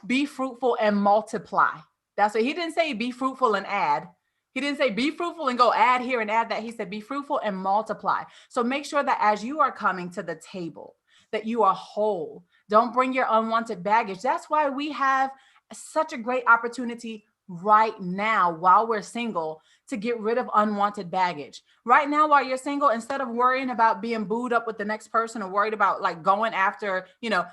Be fruitful and multiply. That's what he didn't say, be fruitful and add. He didn't say be fruitful and go add here and add that. He said be fruitful and multiply. So make sure that as you are coming to the table, that you are whole. Don't bring your unwanted baggage. That's why we have such a great opportunity right now while we're single to get rid of unwanted baggage. Right now, while you're single, instead of worrying about being booed up with the next person, or worried about like going after,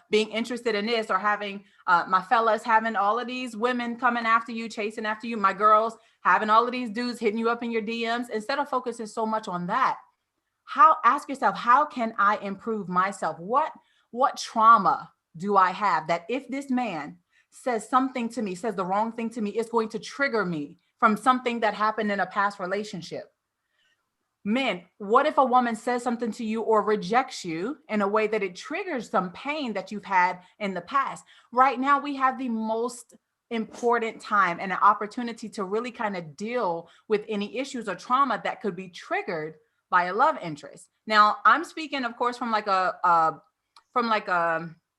being interested in this, or having my fellas having all of these women coming after you, chasing after you, my girls having all of these dudes hitting you up in your DMs, instead of focusing so much on that, ask yourself, how can I improve myself? What trauma do I have that if this man says something to me, says the wrong thing to me, it's going to trigger me from something that happened in a past relationship? Men, what if a woman says something to you or rejects you in a way that it triggers some pain that you've had in the past? Right now, we have the most important time and an opportunity to really kind of deal with any issues or trauma that could be triggered by a love interest. Now, I'm speaking, of course, from like a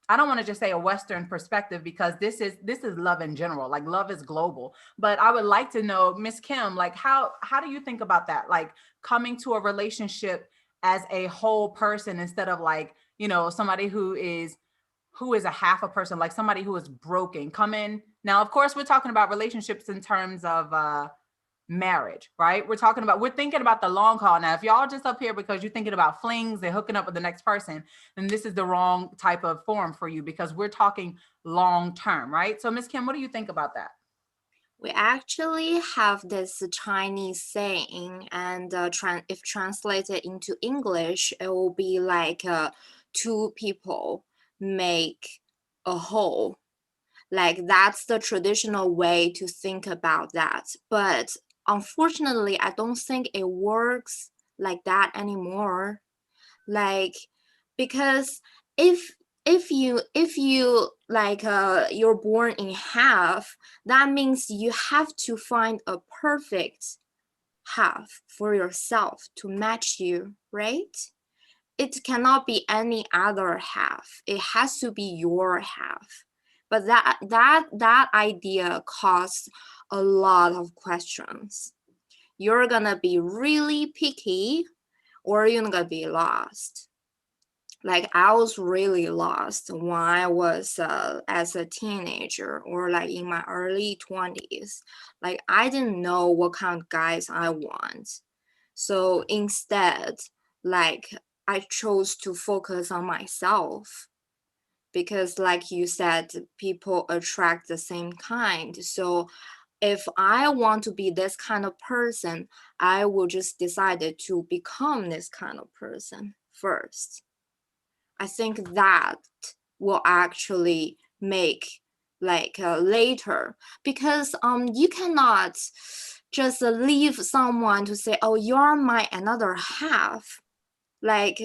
I don't want to just say a Western perspective, because this is love in general. Like, love is global. But I would like to know, Miss Kim, like how do you think about that? Like, coming to a relationship as a whole person, instead of like, somebody who is a half a person, like somebody who is broken. Come in. Now, of course, we're talking about relationships in terms of marriage, right? We're thinking about the long haul. Now, if y'all just up here because you're thinking about flings and hooking up with the next person, then this is the wrong type of forum for you, because we're talking long term, right? So Ms. Kim, what do you think about that? We actually have this Chinese saying, and if translated into English, it will be like two people make a whole. Like, that's the traditional way to think about that. But unfortunately, I don't think it works like that anymore. Like, because if you like you're born in half, that means you have to find a perfect half for yourself to match you, right? It cannot be any other half. It has to be your half. But that idea causes a lot of questions. You're gonna be really picky, or you're gonna be lost. Like, I was really lost when I was as a teenager, or like in my early 20s. Like, I didn't know what kind of guys I want. So instead, like, I chose to focus on myself, because like you said, people attract the same kind. So if I want to be this kind of person, I will just decide to become this kind of person first. I think that will actually make like later, because you cannot just leave someone to say, oh, you're my another half. Like,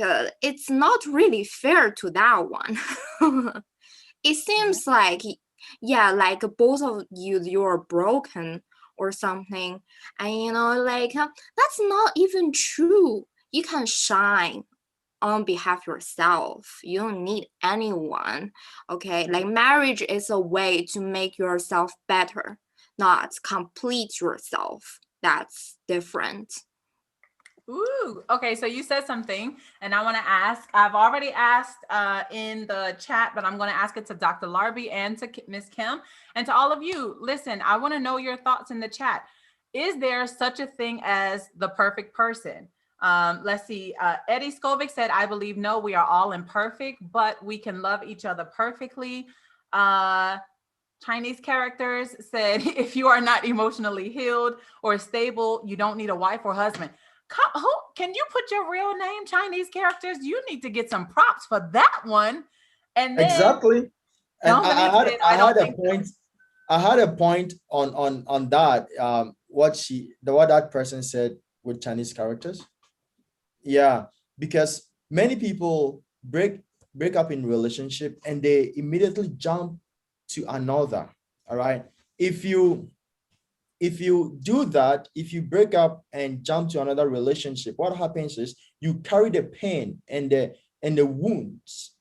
it's not really fair to that one. It seems like, yeah, like both of you're broken or something. And like, that's not even true. You can shine on behalf of yourself. You don't need anyone, okay? Like marriage is a way to make yourself better, not complete yourself. That's different. Ooh, okay, so you said something, and I want to ask. I've already asked in the chat, but I'm going to ask it to Dr. Larbi and to Ms. Kim, and to all of you. Listen, I want to know your thoughts in the chat. Is there such a thing as the perfect person? Let's see. 𝗙𝗟𝗟𝗏𝗡 said, I believe no, we are all imperfect, but we can love each other perfectly. Chinese characters said, if you are not emotionally healed or stable, you don't need a wife or husband. Can you put your real name, Chinese characters? You need to get some props for that one. And then exactly. And I had a point on that. What that person said with Chinese characters. Yeah, because many people break up in relationship and they immediately jump to another. All right. If you do that, if you break up and jump to another relationship, what happens is you carry the pain and the wounds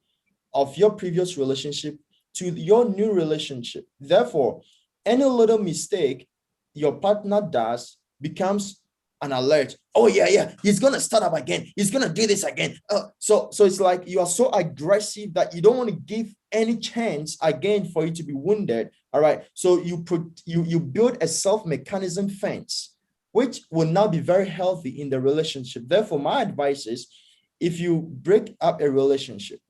of your previous relationship to your new relationship. Therefore, any little mistake your partner does becomes an alert. Oh yeah, he's gonna start up again. He's gonna do this again. So it's like you are so aggressive that you don't want to give any chance again for you to be wounded. All right. So you build a self-mechanism fence, which will not be very healthy in the relationship. Therefore, my advice is, if you break up a relationship,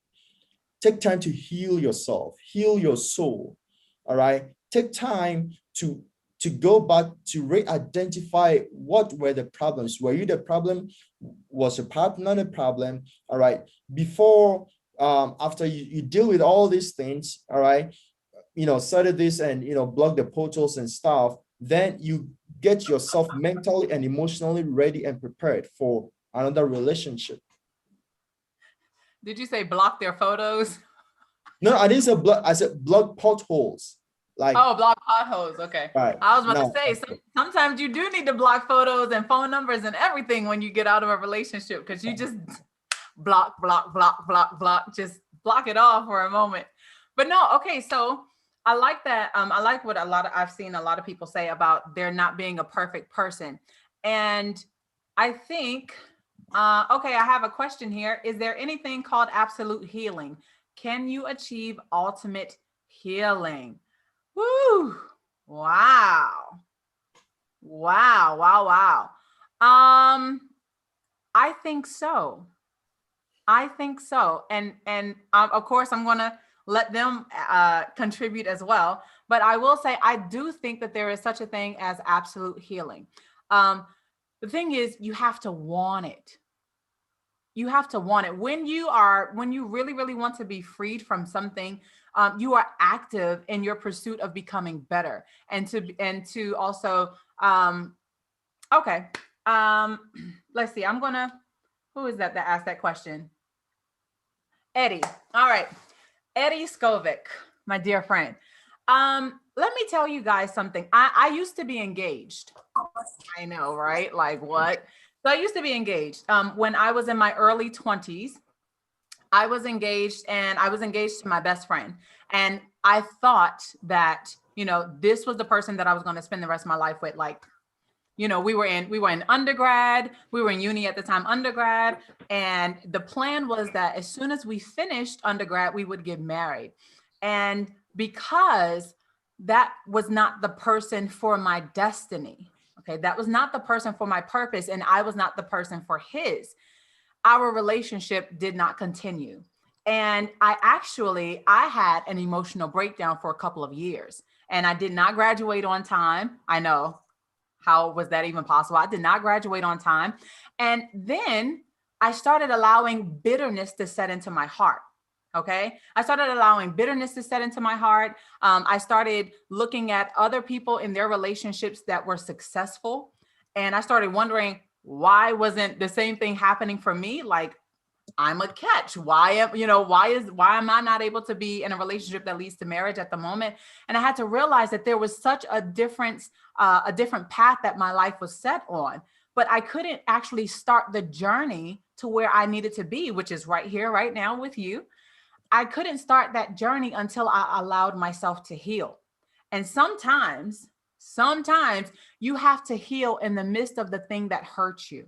take time to heal yourself, heal your soul. All right. Take time to go back to re-identify what were the problems. Were you the problem? Was your partner the problem? All right. Before, after you deal with all these things, all right, settle this and, block the portals and stuff, then you get yourself mentally and emotionally ready and prepared for another relationship. Did you say block their photos? No, I didn't say block. I said block potholes. Like, oh, block potholes. Okay. Right. I was about to say, sometimes you do need to block photos and phone numbers and everything when you get out of a relationship, because you just block, just block it off for a moment. But no, okay. So I like that. I like what I've seen a lot of people say about there not being a perfect person. And I think, okay, I have a question here. Is there anything called absolute healing? Can you achieve ultimate healing? Woo! Wow. I think so. And of course, I'm going to let them contribute as well. But I will say, I do think that there is such a thing as absolute healing. The thing is, you have to want it. You have to want it. When you really, really want to be freed from something, you are active in your pursuit of becoming better, and to also, okay. Let's see. Who is that asked that question? Eddie. All right. 𝗙𝗟𝗟𝗏𝗡, my dear friend. Let me tell you guys something. I used to be engaged. I know, right? Like what? So I used to be engaged. When I was in my early 20s, I was engaged, and I was engaged to my best friend. And I thought that, this was the person that I was going to spend the rest of my life with. Like, we were in undergrad, we were in uni at the time, undergrad. And the plan was that as soon as we finished undergrad, we would get married. And because that was not the person for my destiny, okay, that was not the person for my purpose, and I was not the person for his, our relationship did not continue. And I had an emotional breakdown for a couple of years, and I did not graduate on time. I know, how was that even possible? I did not graduate on time. And then I started allowing bitterness to set into my heart. Okay. I started allowing bitterness to set into my heart. I started looking at other people in their relationships that were successful. And I started wondering, why wasn't the same thing happening for me? Like, I'm a catch. Why am I not able to be in a relationship that leads to marriage at the moment? And I had to realize that there was such a different path that my life was set on. but I couldn't actually start the journey to where I needed to be, which is right here, right now with you. I couldn't start that journey until I allowed myself to heal. And sometimes you have to heal in the midst of the thing that hurts you.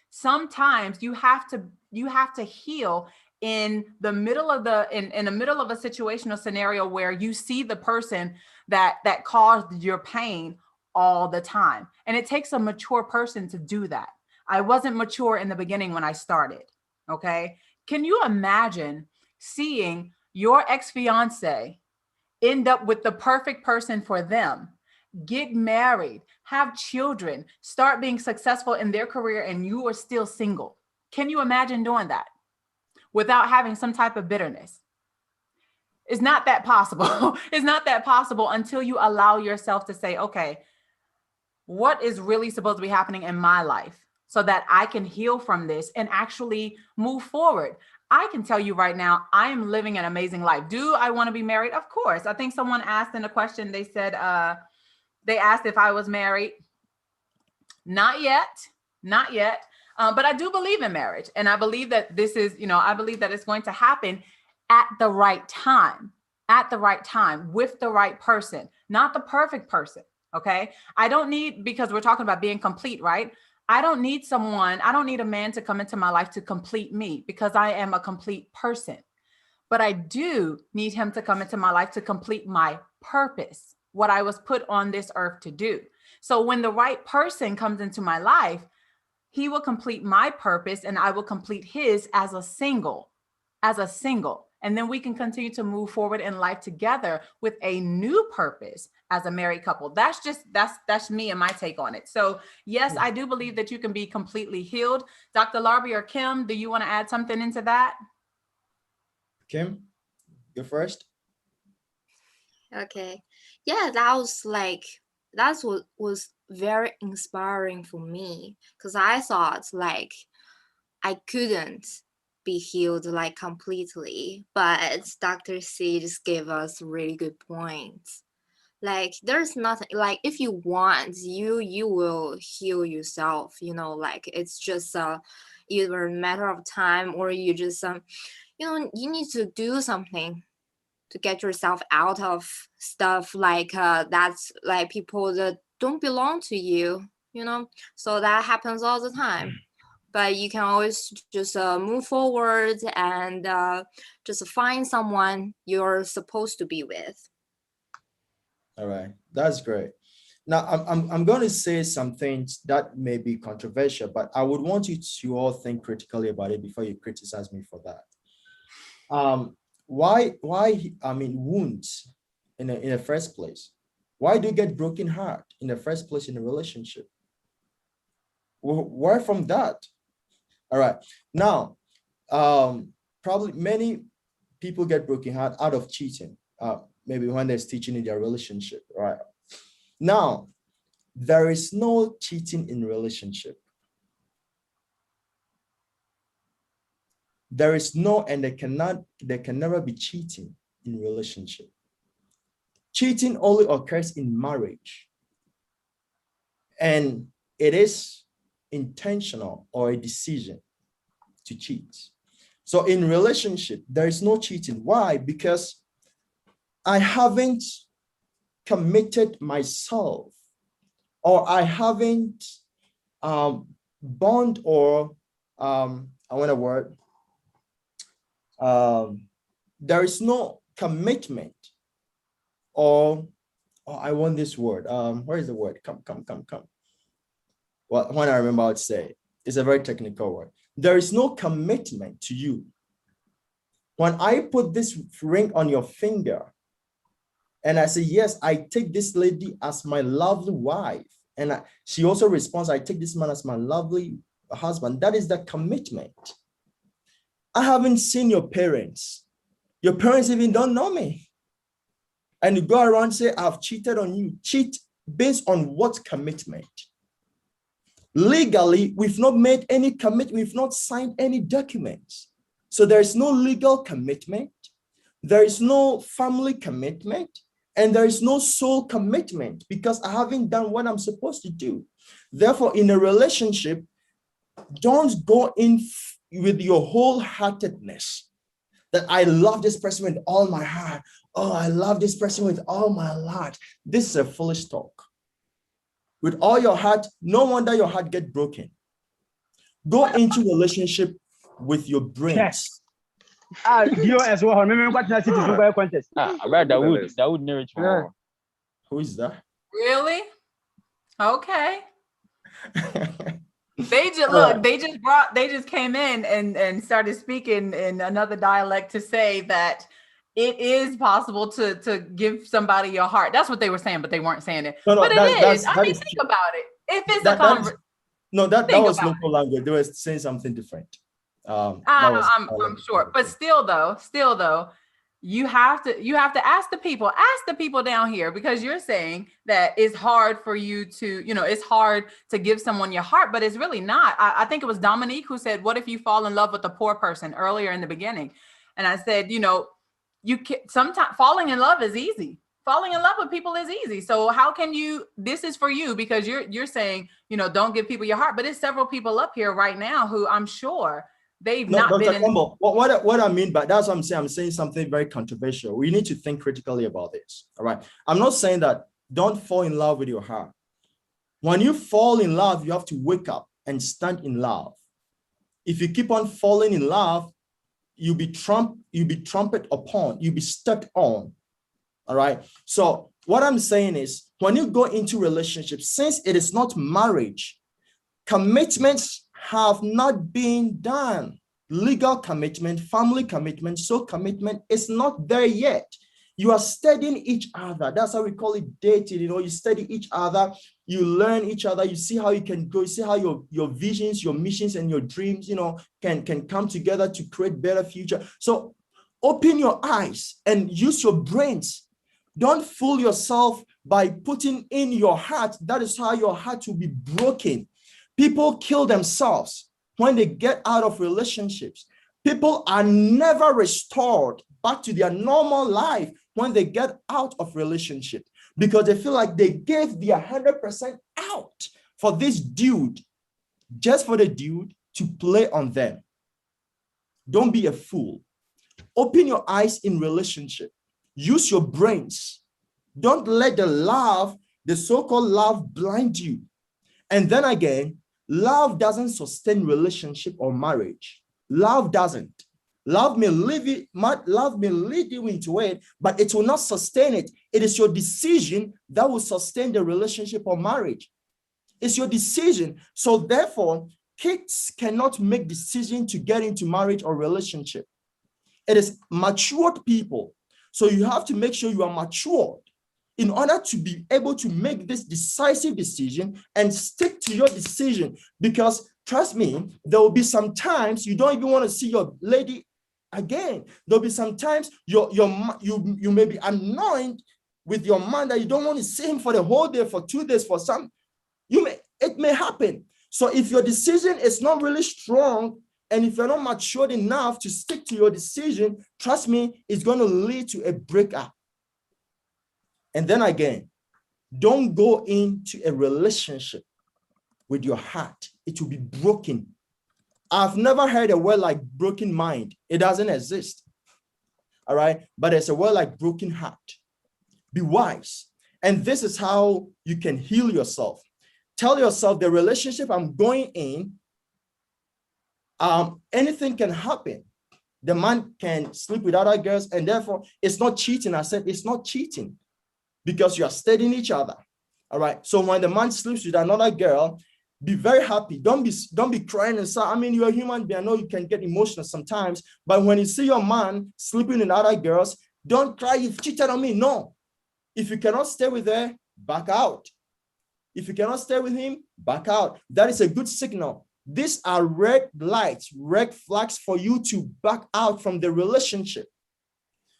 Sometimes you have to heal in the middle of in the middle of a situational scenario where you see the person that caused your pain all the time. And it takes a mature person to do that. I wasn't mature in the beginning when I started. Okay. Can you imagine seeing your ex-fiance end up with the perfect person for them, get married, have children, start being successful in their career, and you are still single? Can you imagine doing that without having some type of bitterness? It's not that possible. It's not that possible until you allow yourself to say, okay, what is really supposed to be happening in my life so that I can heal from this and actually move forward? I can tell you right now, I am living an amazing life. Do I want to be married? Of course. I think someone asked in a question, they said, they asked if I was married. Not yet, not yet. But I do believe in marriage. And I believe that this is, I believe that it's going to happen at the right time, with the right person, not the perfect person. Okay. I don't need, because we're talking about being complete, right? I don't need a man to come into my life to complete me, because I am a complete person. But I do need him to come into my life to complete my purpose, what I was put on this earth to do. So when the right person comes into my life, he will complete my purpose and I will complete his as a single. And then we can continue to move forward in life together with a new purpose as a married couple. That's me and my take on it. So yes, I do believe that you can be completely healed. Dr. Larbi or Kim, do you want to add something into that? Kim, go first. Okay. Yeah, that was very inspiring for me, because I thought like I couldn't be healed like completely, but Dr. C just gave us really good points. Like there's nothing, like if you want, you will heal yourself, like it's just either a matter of time, or you just you need to do something to get yourself out of stuff like that's like people that don't belong to you, so that happens all the time. But you can always just move forward and just find someone you're supposed to be with. All right, that's great. Now I'm going to say some things that may be controversial, but I would want you to all think critically about it before you criticize me for that. Why wounds in the first place? Why do you get broken heart in the first place in a relationship? Where from that? All right, now probably many people get broken heart out of cheating, maybe when there's cheating in their relationship, right? Now there is no cheating in relationship. There is no, and there can never be cheating in relationship. Cheating only occurs in marriage, and it is intentional or a decision to cheat. So in relationship, there is no cheating. Why? Because I haven't committed myself, or I haven't bond, or I want a word. There is no commitment, or I want this word. Where is the word? Come. Well, when I remember, I'd say it's a very technical word. There is no commitment to you. When I put this ring on your finger and I say, yes, I take this lady as my lovely wife, and she also responds, I take this man as my lovely husband, that is the commitment. I haven't seen your parents. Your parents even don't know me. And you go around and say, I've cheated on you. Cheat based on what commitment? Legally, we've not made any commitment. We've not signed any documents. So there is no legal commitment. There is no family commitment. And there is no soul commitment because I haven't done what I'm supposed to do. Therefore, in a relationship, don't go in with your wholeheartedness that I love this person with all my heart. Oh, I love this person with all my heart. This is a foolish talk. With all your heart, no wonder your heart get broken. Go into relationship with your brains. Dio as well. Remember what I said to Dubai contest. That would never try. Who is that? Really? Okay. They just look, they just came in and started speaking in another dialect to say that it is possible to give somebody your heart. That's what they were saying, but they weren't saying it. No, but it is. I mean, is think true. about it. If it's That was about local language. They were saying something different. I'm sure, but still though, you have to ask the people down here, because you're saying that it's hard for you to, it's hard to give someone your heart, but it's really not. I think it was Dominique who said, what if you fall in love with a poor person earlier in the beginning? And I said, you can sometimes falling in love is easy. Falling in love with people is easy. So how can you, this is for you, because you're saying, don't give people your heart, but there's several people up here right now who I'm sure they've not Dr. been in. Campbell, what I mean by that's what I'm saying. I'm saying something very controversial. We need to think critically about this. All right. I'm not saying that don't fall in love with your heart. When you fall in love, you have to wake up and stand in love. If you keep on falling in love, you'll be trampled upon, you'll be stepped on. All right. So what I'm saying is, when you go into relationships, since it is not marriage, commitments have not been done. Legal commitment, family commitment, soul commitment is not there yet. You are studying each other. That's how we call it dating. You study each other, you learn each other, you see how you can go, you see how your visions, your missions, and your dreams, can come together to create better future. So open your eyes and use your brains. Don't fool yourself by putting in your heart. That is how your heart will be broken. People kill themselves when they get out of relationships. People are never restored back to their normal life when they get out of relationship, because they feel like they gave their 100% out for this dude, just for the dude to play on them. Don't be a fool. Open your eyes in relationship. Use your brains. Don't let the so-called love blind you. And then again, love doesn't sustain relationship or marriage. Love doesn't. Love may lead you into it, but it will not sustain it. It is your decision that will sustain the relationship or marriage. It's your decision. So therefore, kids cannot make decision to get into marriage or relationship. It is matured people. So you have to make sure you are matured in order to be able to make this decisive decision and stick to your decision. Because trust me, there will be some times you don't even want to see your lady again. There'll be some times you may be annoyed with your man that you don't want to see him for the whole day, for 2 days, for some. It may happen. So if your decision is not really strong, and if you're not matured enough to stick to your decision, trust me, it's going to lead to a breakup. And then again, don't go into a relationship with your heart. It will be broken. I've never heard a word like broken mind. It doesn't exist. All right. But there's a word like broken heart. Be wise. And this is how you can heal yourself. Tell yourself, the relationship I'm going in, anything can happen. The man can sleep with other girls, and therefore it's not cheating. I said it's not cheating because you are studying each other. All right. So when the man sleeps with another girl, be very happy. Don't be crying and sad. I mean, you're a human being. I know you can get emotional sometimes, but when you see your man sleeping with other girls, don't cry, you've cheated on me. No. If you cannot stay with her, back out. If you cannot stay with him, back out. That is a good signal. These are red lights, red flags for you to back out from the relationship.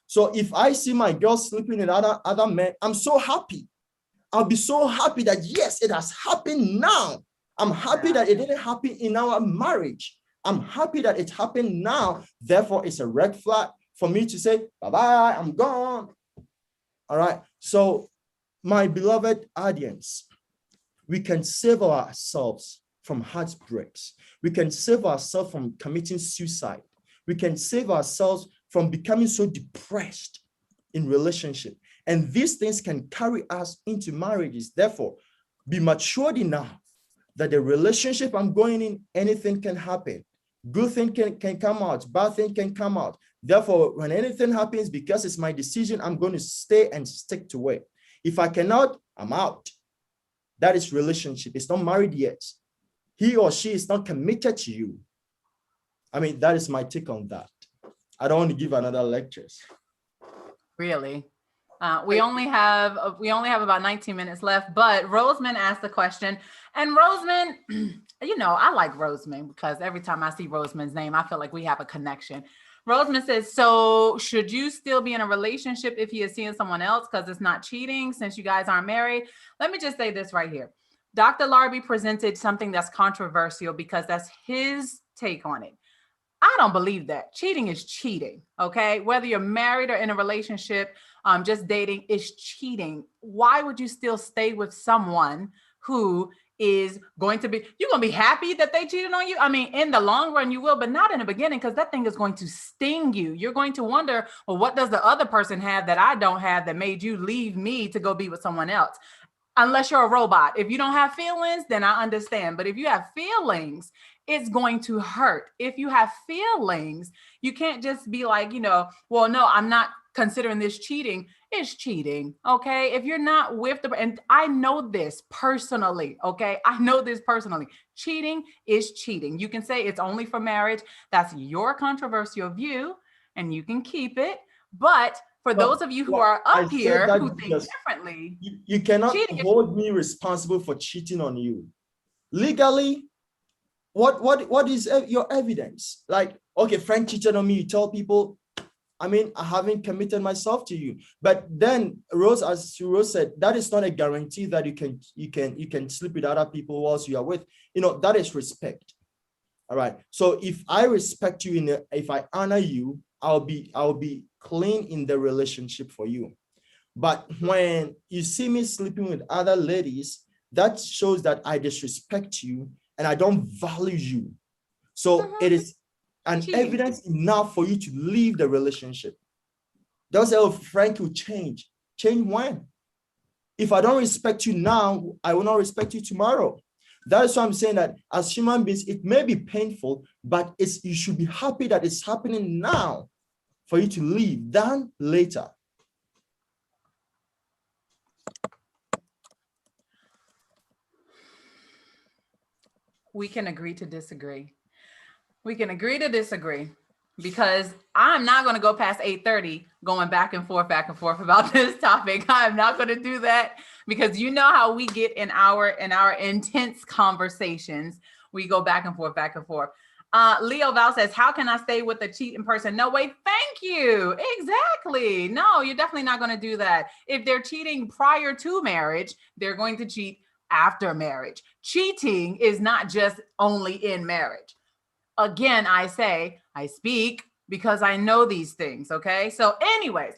So if I see my girl sleeping with other men, I'm so happy. I'll be so happy that yes, it has happened now. I'm happy that it didn't happen in our marriage. I'm happy that it happened now. Therefore, it's a red flag for me to say, bye-bye, I'm gone. All right. So my beloved audience, we can save ourselves from heartbreaks. We can save ourselves from committing suicide. We can save ourselves from becoming so depressed in relationship. And these things can carry us into marriages. Therefore, be matured enough that the relationship I'm going in, anything can happen. Good thing can come out, bad thing can come out. Therefore, when anything happens, because it's my decision, I'm going to stay and stick to it. If I cannot, I'm out. That is relationship. It's not married yet. He or she is not committed to you. I mean, that is my take on that. I don't want to give another lecture. Really? We only have about 19 minutes left, but Roseman asked the question, and Roseman, you know, I like Roseman because every time I see Roseman's name, I feel like we have a connection. Roseman says, so should you still be in a relationship if he is seeing someone else because it's not cheating since you guys aren't married? Let me just say this right here. Dr. Larbi presented something that's controversial because that's his take on it. I don't believe that. Cheating is cheating, okay? Whether you're married or in a relationship, just dating is cheating. Why would you still stay with someone who is going to be, you're going to be happy that they cheated on you? I mean, in the long run, you will, but not in the beginning, because that thing is going to sting you. You're going to wonder, well, what does the other person have that I don't have that made you leave me to go be with someone else? Unless you're a robot. If you don't have feelings, then I understand. But if you have feelings, it's going to hurt. If you have feelings, you can't just be like, you know, well, no, I'm not considering this cheating. It's cheating, okay? If you're not with the, and I know this personally, okay? I know this personally. Cheating is cheating. You can say it's only for marriage. That's your controversial view, and you can keep it. But for those of you who are up here who think differently, you cannot hold me responsible for cheating on you. Legally, what is your evidence? Like, okay, friend cheated on me, you tell people, I mean, I haven't committed myself to you. But then Rose, as Rose said, that is not a guarantee that you can sleep with other people whilst you are with. You know, that is respect. All right. So if I respect you, if I honor you, I'll be clean in the relationship for you. But when you see me sleeping with other ladies, that shows that I disrespect you and I don't value you. So it is an evidence enough for you to leave the relationship. Don't say, oh, Frank will change. Change when? If I don't respect you now, I will not respect you tomorrow. That is why I'm saying that as human beings, it may be painful, but you should be happy that it's happening now for you to leave than later. We can agree to disagree. We can agree to disagree, because I'm not going to go past 8:30 going back and forth about this topic. I'm not going to do that, because you know how we get in our intense conversations. We go back and forth. Leo Val says, how can I stay with a cheating person? No way. Thank you. Exactly. No, you're definitely not going to do that. If they're cheating prior to marriage, they're going to cheat after marriage. Cheating is not just only in marriage. Again, I speak because I know these things. Okay. So anyways,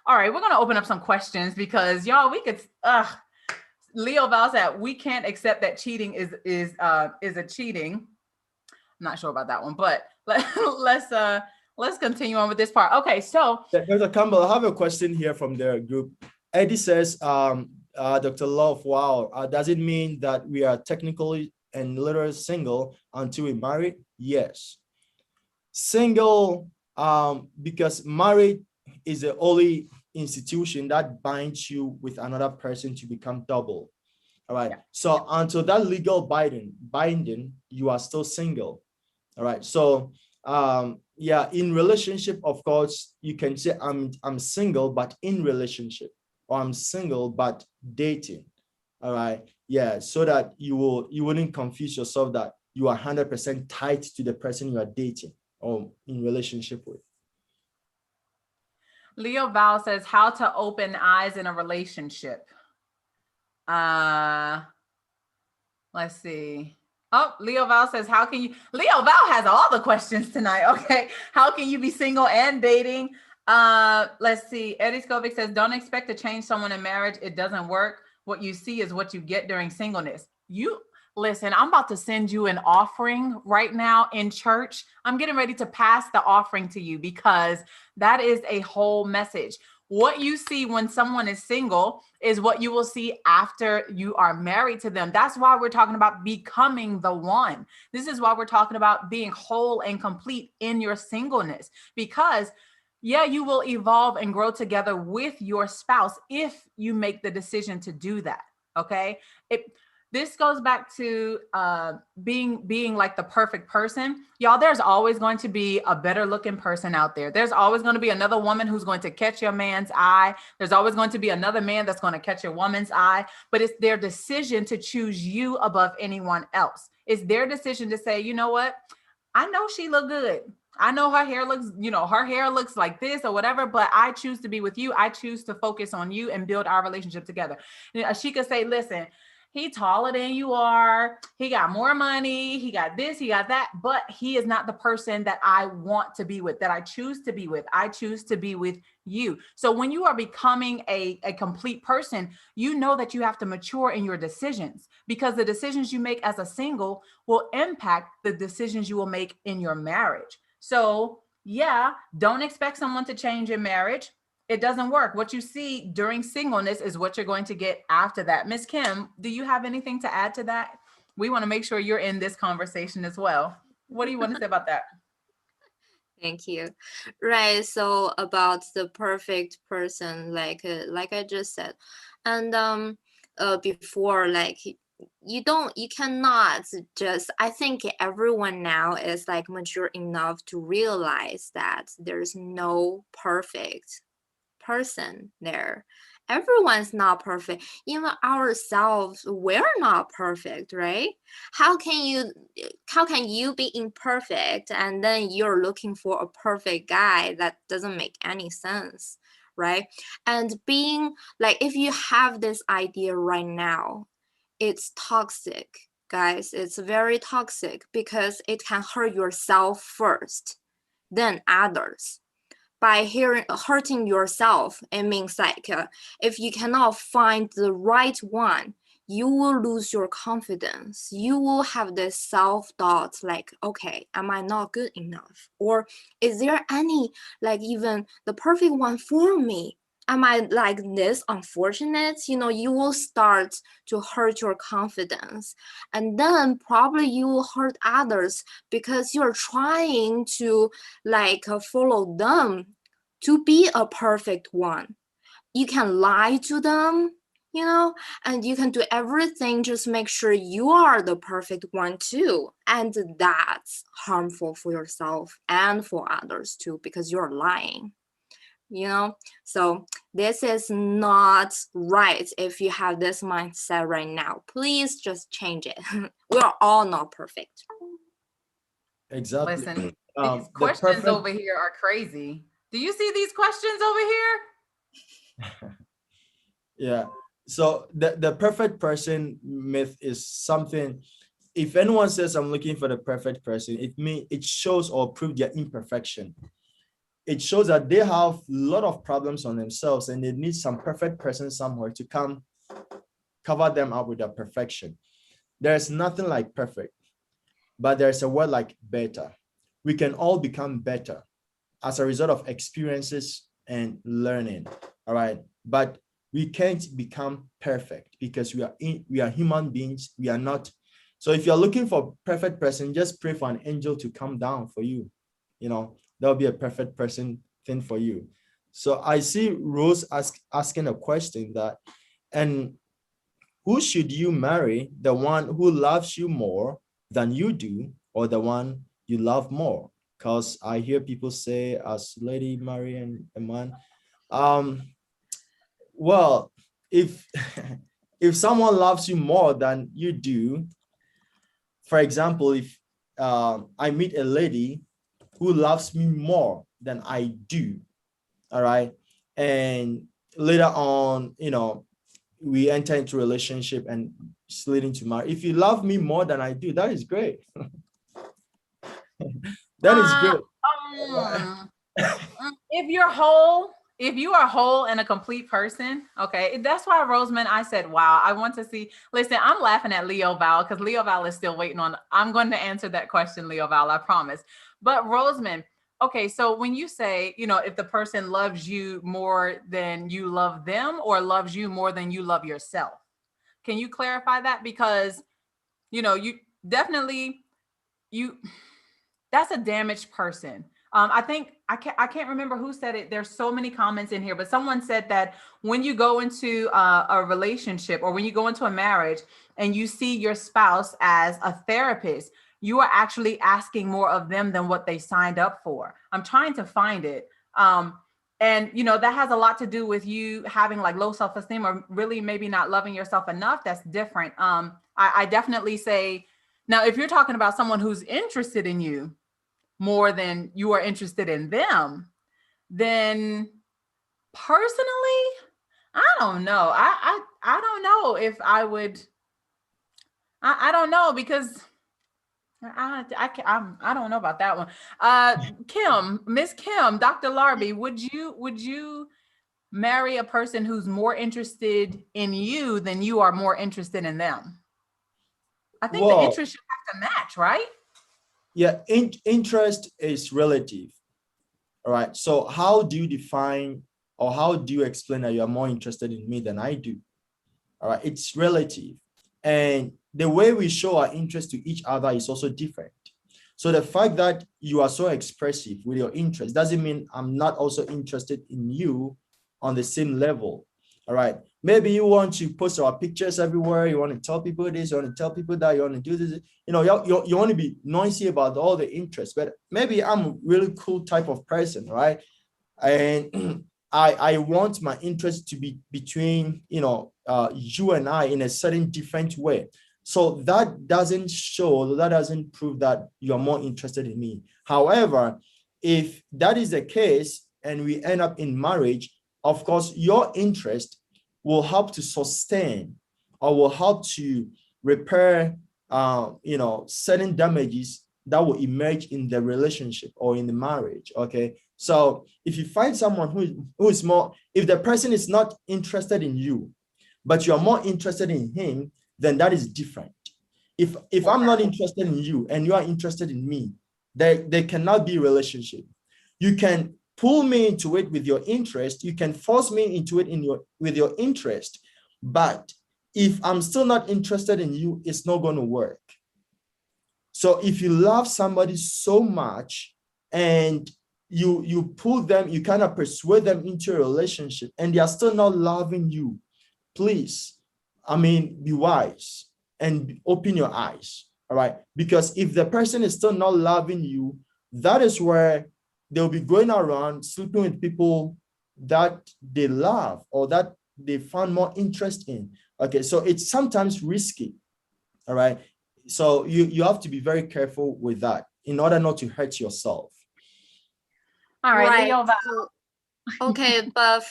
all right, we're going to open up some questions, because y'all, we could, Leo Val said, we can't accept that cheating is a cheating. I'm not sure about that one, but let's continue on with this part. Okay. So Dr. Campbell, I have a question here from the group. Eddie says, Dr. Love, wow, does it mean that we are technically and literally single until we marry? Yes. Single, because married is the only institution that binds you with another person to become double. All right. Yeah. So until that legal binding, you are still single. All right. So yeah, in relationship, of course, you can say I'm single, but in relationship, or I'm single but dating. All right. Yeah. So that you wouldn't confuse yourself that you are 100% tied to the person you are dating or in relationship with. Leo Val says, how to open eyes in a relationship. Let's see. Oh, Leo Val says, how can you, Leo Val has all the questions tonight. Okay. How can you be single and dating? Let's see. 𝗙𝗟𝗑𝗅𝒡 says, don't expect to change someone in marriage. It doesn't work. What you see is what you get during singleness. You listen, I'm about to send you an offering right now in church. I'm getting ready to pass the offering to you because that is a whole message. What you see when someone is single is what you will see after you are married to them. That's why we're talking about becoming the one. This is why we're talking about being whole and complete in your singleness, because yeah, you will evolve and grow together with your spouse if you make the decision to do that. Okay. This goes back to being like the perfect person. Y'all, there's always going to be a better looking person out there. There's always going to be another woman who's going to catch your man's eye. There's always going to be another man that's going to catch your woman's eye. But it's their decision to choose you above anyone else. It's their decision to say, you know what? I know she look good. I know her hair looks, her hair looks like this or whatever, but I choose to be with you. I choose to focus on you and build our relationship together. She could say, listen, he taller than you are. He got more money. He got this, he got that, but he is not the person that I want to be with, that I choose to be with. I choose to be with you. So when you are becoming a complete person, you know that you have to mature in your decisions, because the decisions you make as a single will impact the decisions you will make in your marriage. So yeah, don't expect someone to change in marriage. It doesn't work. What you see during singleness is what you're going to get after that. Miss Kim, do you have anything to add to that? We want to make sure you're in this conversation as well. What do you want to say about that? Thank you. Right. So about the perfect person, like I just said, and before, like you cannot just, I think everyone now is like mature enough to realize that there's no perfect person there. Everyone's not perfect. Even ourselves, we're not perfect, right? How can you be imperfect and then you're looking for a perfect guy? That doesn't make any sense, right? And being like, if you have this idea right now, it's toxic, guys. It's very toxic because it can hurt yourself first, then others. By hurting yourself, it means like if you cannot find the right one, you will lose your confidence. You will have this self-doubt like, okay, am I not good enough? Or is there any, like, even the perfect one for me? Am I like this unfortunate? You will start to hurt your confidence. And then probably you will hurt others because you're trying to like follow them to be a perfect one. You can lie to them, and you can do everything, just make sure you are the perfect one too. And that's harmful for yourself and for others too, because you're lying. So this is not right. If you have this mindset right now, please just change it. We're all not perfect. Exactly. Listen, these questions over here are crazy. Do you see these questions over here? Yeah. So the perfect person myth is something, if anyone says I'm looking for the perfect person, it shows or proves their imperfection. It shows that they have a lot of problems on themselves and they need some perfect person somewhere to come cover them up with their perfection. There's nothing like perfect, but there's a word like better. We can all become better as a result of experiences and learning. All right. But we can't become perfect because we are human beings. We are not. So if you're looking for a perfect person, just pray for an angel to come down for you. That'll be a perfect person thing for you. So I see Rose asking a question and who should you marry? The one who loves you more than you do, or the one you love more? Because I hear people say, as lady marry a man. Well, if someone loves you more than you do, for example, if I meet a lady who loves me more than I do, all right, and later on, we enter into a relationship and it's leading to marriage. If you love me more than I do, that is great. That is great. if you're whole, if you are whole and a complete person, okay, that's why, Roseman, I said, wow, I want to see. Listen, I'm laughing at Leo Val because Leo Val is still waiting on. I'm going to answer that question, Leo Val, I promise. But Roseman, okay, so when you say, you know, if the person loves you more than you love them or loves you more than you love yourself, can you clarify that? Because, you know, you definitely, that's a damaged person. I think I can't remember who said it. There's so many comments in here, but someone said that when you go into a relationship or when you go into a marriage and you see your spouse as a therapist, you are actually asking more of them than what they signed up for. I'm trying to find it. And, you know, that has a lot to do with you having like low self-esteem or really maybe not loving yourself enough. That's different. I definitely say, now, if you're talking about someone who's interested in you more than you are interested in them, then personally, I don't know. I don't know if I would. I don't know because I don't know about that one. Kim, Miss Kim, Dr. Larbi, would you marry a person who's more interested in you than you are more interested in them? I think the interest should have to match, right? Yeah, interest is relative. All right. So how do you define or how do you explain that you are more interested in me than I do? All right. It's relative. And the way we show our interest to each other is also different. So the fact that you are so expressive with your interest doesn't mean I'm not also interested in you on the same level. All right. Maybe you want to post our pictures everywhere. You want to tell people this, you want to tell people that, you want to do this. You know, you want to be noisy about all the interests, but maybe I'm a really cool type of person, right? And I want my interest to be between, you know, you and I in a certain different way. So that doesn't show, that doesn't prove that you're more interested in me. However, if that is the case and we end up in marriage, of course, your interest will help to sustain or will help to repair, you know, certain damages that will emerge in the relationship or in the marriage. Okay. So if you find someone who is more, if the person is not interested in you, but you are more interested in him, then that is different. If I'm not interested in you and you are interested in me, there cannot be a relationship. You can pull me into it with your interest. You can force me into it with your interest. But if I'm still not interested in you, it's not going to work. So if you love somebody so much and you pull them, you kind of persuade them into a relationship and they are still not loving you, please, I mean, be wise and open your eyes. All right. Because if the person is still not loving you, that is where they'll be going around sleeping with people that they love or that they found more interest in. Okay, so it's sometimes risky. All right. So you have to be very careful with that in order not to hurt yourself. All right, Leo. Okay, but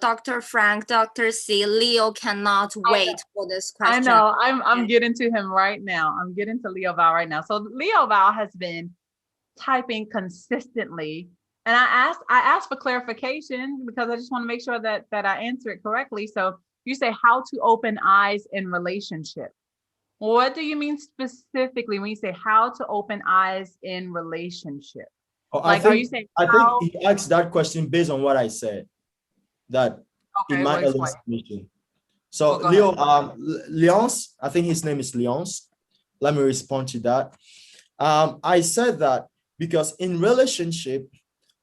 Dr. Frank, Dr. C, Leo cannot wait for this question. I know. I'm getting to him right now. I'm getting to Leo Val right now. So Leo Val has been typing consistently, and I asked for clarification because I just want to make sure that I answer it correctly. So you say how to open eyes in relationship. What do you mean specifically when you say how to open eyes in relationship? Like, are you saying I think he asked that question based on what I said that in my earlier submission. So Leo, Leonce, I think his name is Leonce. Let me respond to that. I said that because in relationship,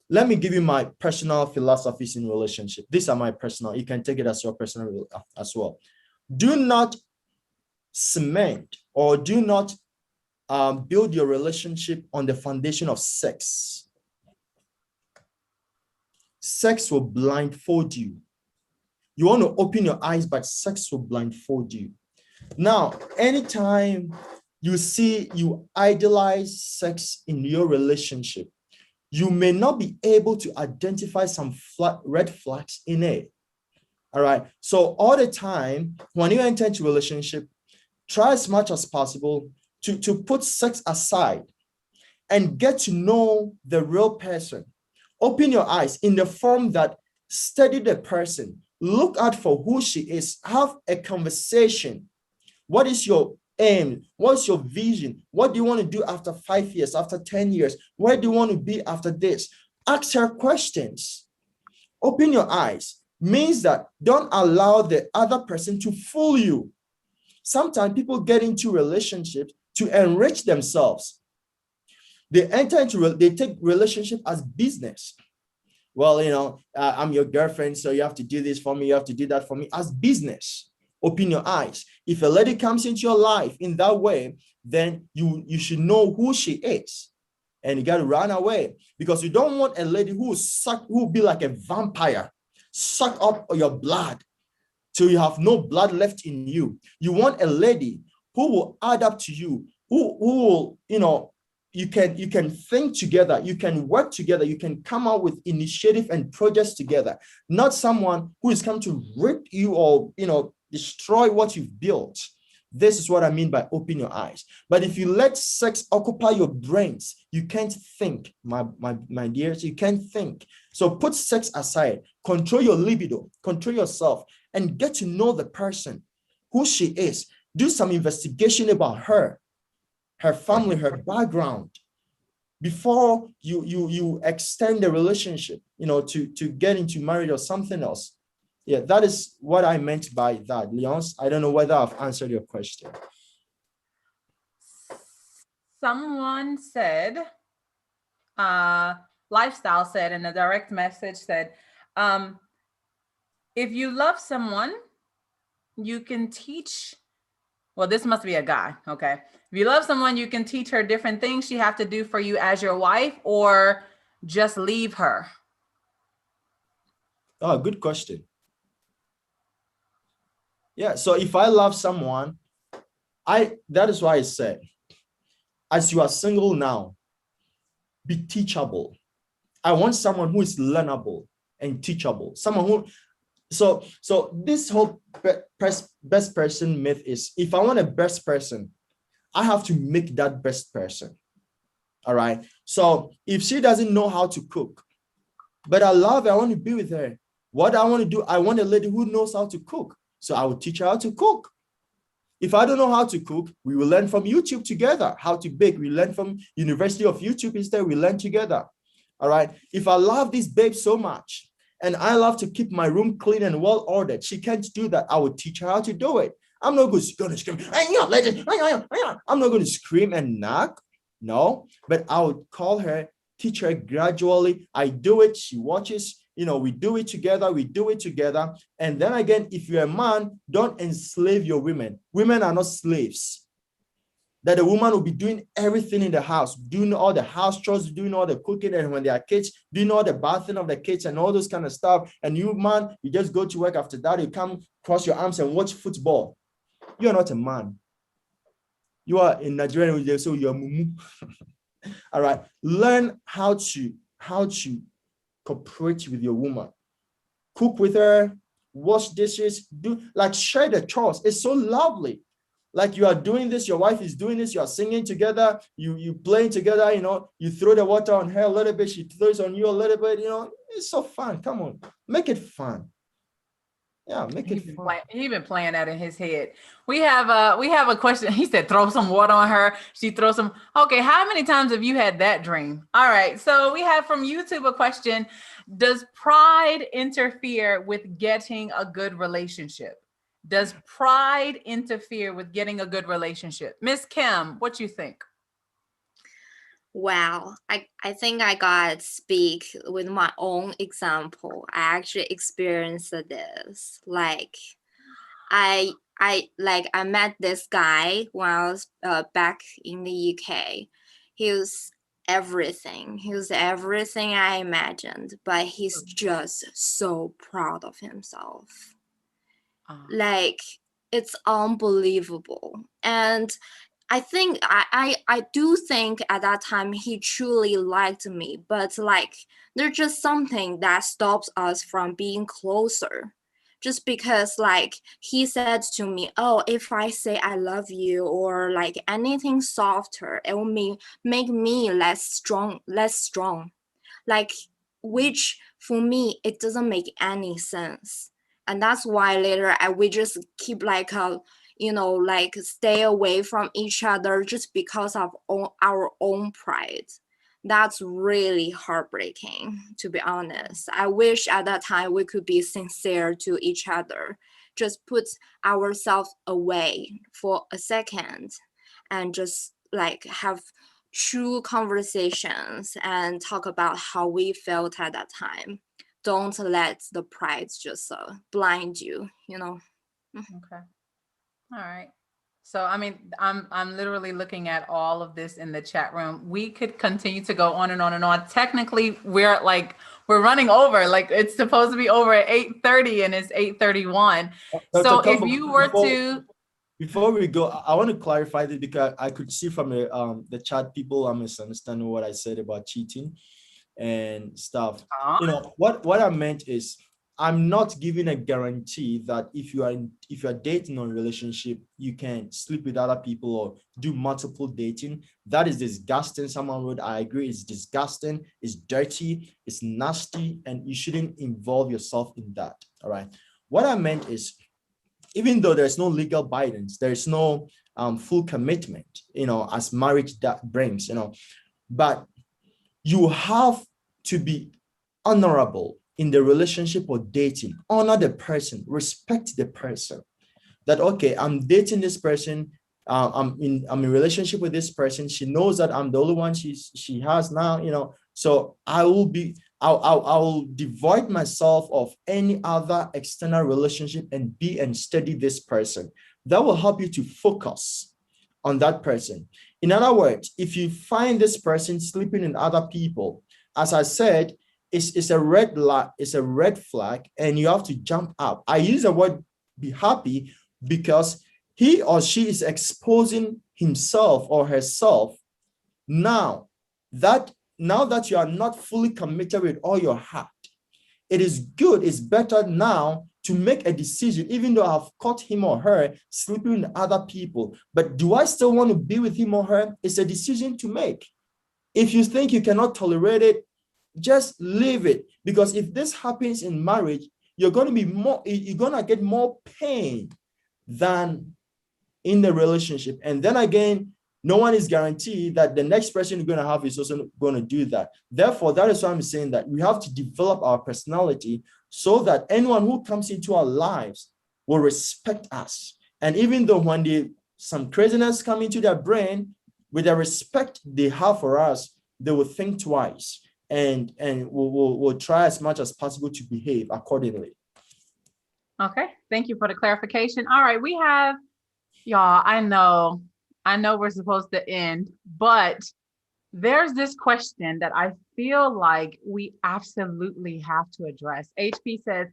let me give you my personal philosophies in relationship. These are my personal, you can take it as your personal as well. Do not cement or do not build your relationship on the foundation of sex. Sex will blindfold you. You want to open your eyes, but sex will blindfold you. Now, anytime you idolize sex in your relationship, you may not be able to identify some red flags in it. All right. So all the time, when you enter into a relationship, try as much as possible to put sex aside and get to know the real person. Open your eyes in the form that study the person. Look out for who she is. Have a conversation. What is your aim? What's your vision? What do you want to do after 5 years, after 10 years? Where do you want to be after this? Ask her questions. Open your eyes means that don't allow the other person to fool you. Sometimes people get into relationships to enrich themselves. They take relationship as business. Well, I'm your girlfriend, so you have to do this for me, you have to do that for me, as business. Open your eyes. If a lady comes into your life in that way, then you should know who she is. And you got to run away, because you don't want a lady who will be like a vampire, suck up your blood till you have no blood left in you. You want a lady who will add up to you, who will, you can think together, you can work together, you can come out with initiative and projects together, not someone who is come to rip you or, destroy what you've built. This is what I mean by open your eyes. But if you let sex occupy your brains, you can't think, my dears, you can't think. So put sex aside, control your libido, control yourself, and get to know the person, who she is. Do some investigation about her family, her background, before you extend the relationship, to get into marriage or something else. Yeah, that is what I meant by that. Leonce, I don't know whether I've answered your question. Someone said, Lifestyle said in a direct message, said, if you love someone, you can teach, well, this must be a guy, okay. If you love someone, you can teach her different things she have to do for you as your wife, or just leave her. Oh, good question. Yeah, so if I love someone, that is why I said, as you are single now, be teachable. I want someone who is learnable and teachable. Someone who, so this whole best person myth is, if I want a best person, I have to make that best person. All right. So if she doesn't know how to cook, but I love her, I want to be with her. What I want to do, I want a lady who knows how to cook. So I will teach her how to cook. If I don't know how to cook, we will learn from YouTube together. How to bake, we learn from University of YouTube instead, we learn together. All right. If I love this babe so much, and I love to keep my room clean and well ordered, she can't do that. I will teach her how to do it. I'm not going to scream. I'm not going to scream and knock. No, but I would call her, teach her gradually. I do it. She watches. We do it together. And then again, if you're a man, don't enslave your women. Women are not slaves. That a woman will be doing everything in the house, doing all the house chores, doing all the cooking, and when they are kids, doing all the bathing of the kids and all those kind of stuff. And you, man, you just go to work. After that, you come cross your arms and watch football. You are not a man. You are in Nigeria, so you are mumu. All right. Learn how to cooperate with your woman. Cook with her, wash dishes, share the chores. It's so lovely. Like you are doing this, your wife is doing this, you are singing together, you playing together, you throw the water on her a little bit, she throws on you a little bit, it's so fun. Come on, make it fun. Yeah, make it fun. He's been playing that in his head. We have a question. He said, throw some water on her. She throws some. Okay, how many times have you had that dream? All right, so we have from YouTube a question. Does pride interfere with getting a good relationship? Does pride interfere with getting a good relationship? Miss Kim, what you think? Wow, I think I got to speak with my own example. I actually experienced this. I met this guy when I was back in the UK. He was everything. He was everything I imagined, but he's just so proud of himself. It's unbelievable. And I think I do think at that time he truly liked me, but there's just something that stops us from being closer. Just because he said to me, oh, if I say I love you or anything softer, it will make me less strong. which for me, it doesn't make any sense. And that's why later we just keep like, like stay away from each other just because of our own pride. That's really heartbreaking, to be honest. I wish at that time we could be sincere to each other, just put ourselves away for a second and just like have true conversations and talk about how we felt at that time. Don't let the pride just blind you, Okay. All right. So, I mean, I'm literally looking at all of this in the chat room. We could continue to go on and on and on. Technically, we're running over. Like it's supposed to be over at 8:30 and it's 8:31. So if you were to, before we go, I want to clarify this because I could see from the chat people are misunderstanding what I said about cheating and stuff. What I meant is, I'm not giving a guarantee that if you are dating or in a relationship, you can sleep with other people or do multiple dating. That is disgusting. Someone would, I agree, it's disgusting, it's dirty, it's nasty, and you shouldn't involve yourself in that. All right. What I meant is, even though there's no legal bindings, there's no full commitment, as marriage that brings, but you have to be honorable in the relationship or dating. Honor the person, respect the person. That, okay, I'm dating this person, I'm in relationship with this person. She knows that I'm the only one she has now, so I will devoid myself of any other external relationship and be and study this person. That will help you to focus on that person. In other words, if you find this person sleeping in other people, as I said, it's a red light, it's a red flag, and you have to jump up. I use the word be happy because he or she is exposing himself or herself now that you are not fully committed with all your heart. It is good, it's better now to make a decision, even though I've caught him or her sleeping with other people, but do I still want to be with him or her? It's a decision to make. If you think you cannot tolerate it, just leave it, because if this happens in marriage, you're going to get more pain than in the relationship. And then again, no one is guaranteed that the next person you're going to have is also going to do that. Therefore, that is why I'm saying that we have to develop our personality so that anyone who comes into our lives will respect us. And even though when some craziness come into their brain, with the respect they have for us, they will think twice and will try as much as possible to behave accordingly. okay, thank you for the clarification. All right, we have, y'all, I know we're supposed to end, but there's this question that I feel like we absolutely have to address. HP says,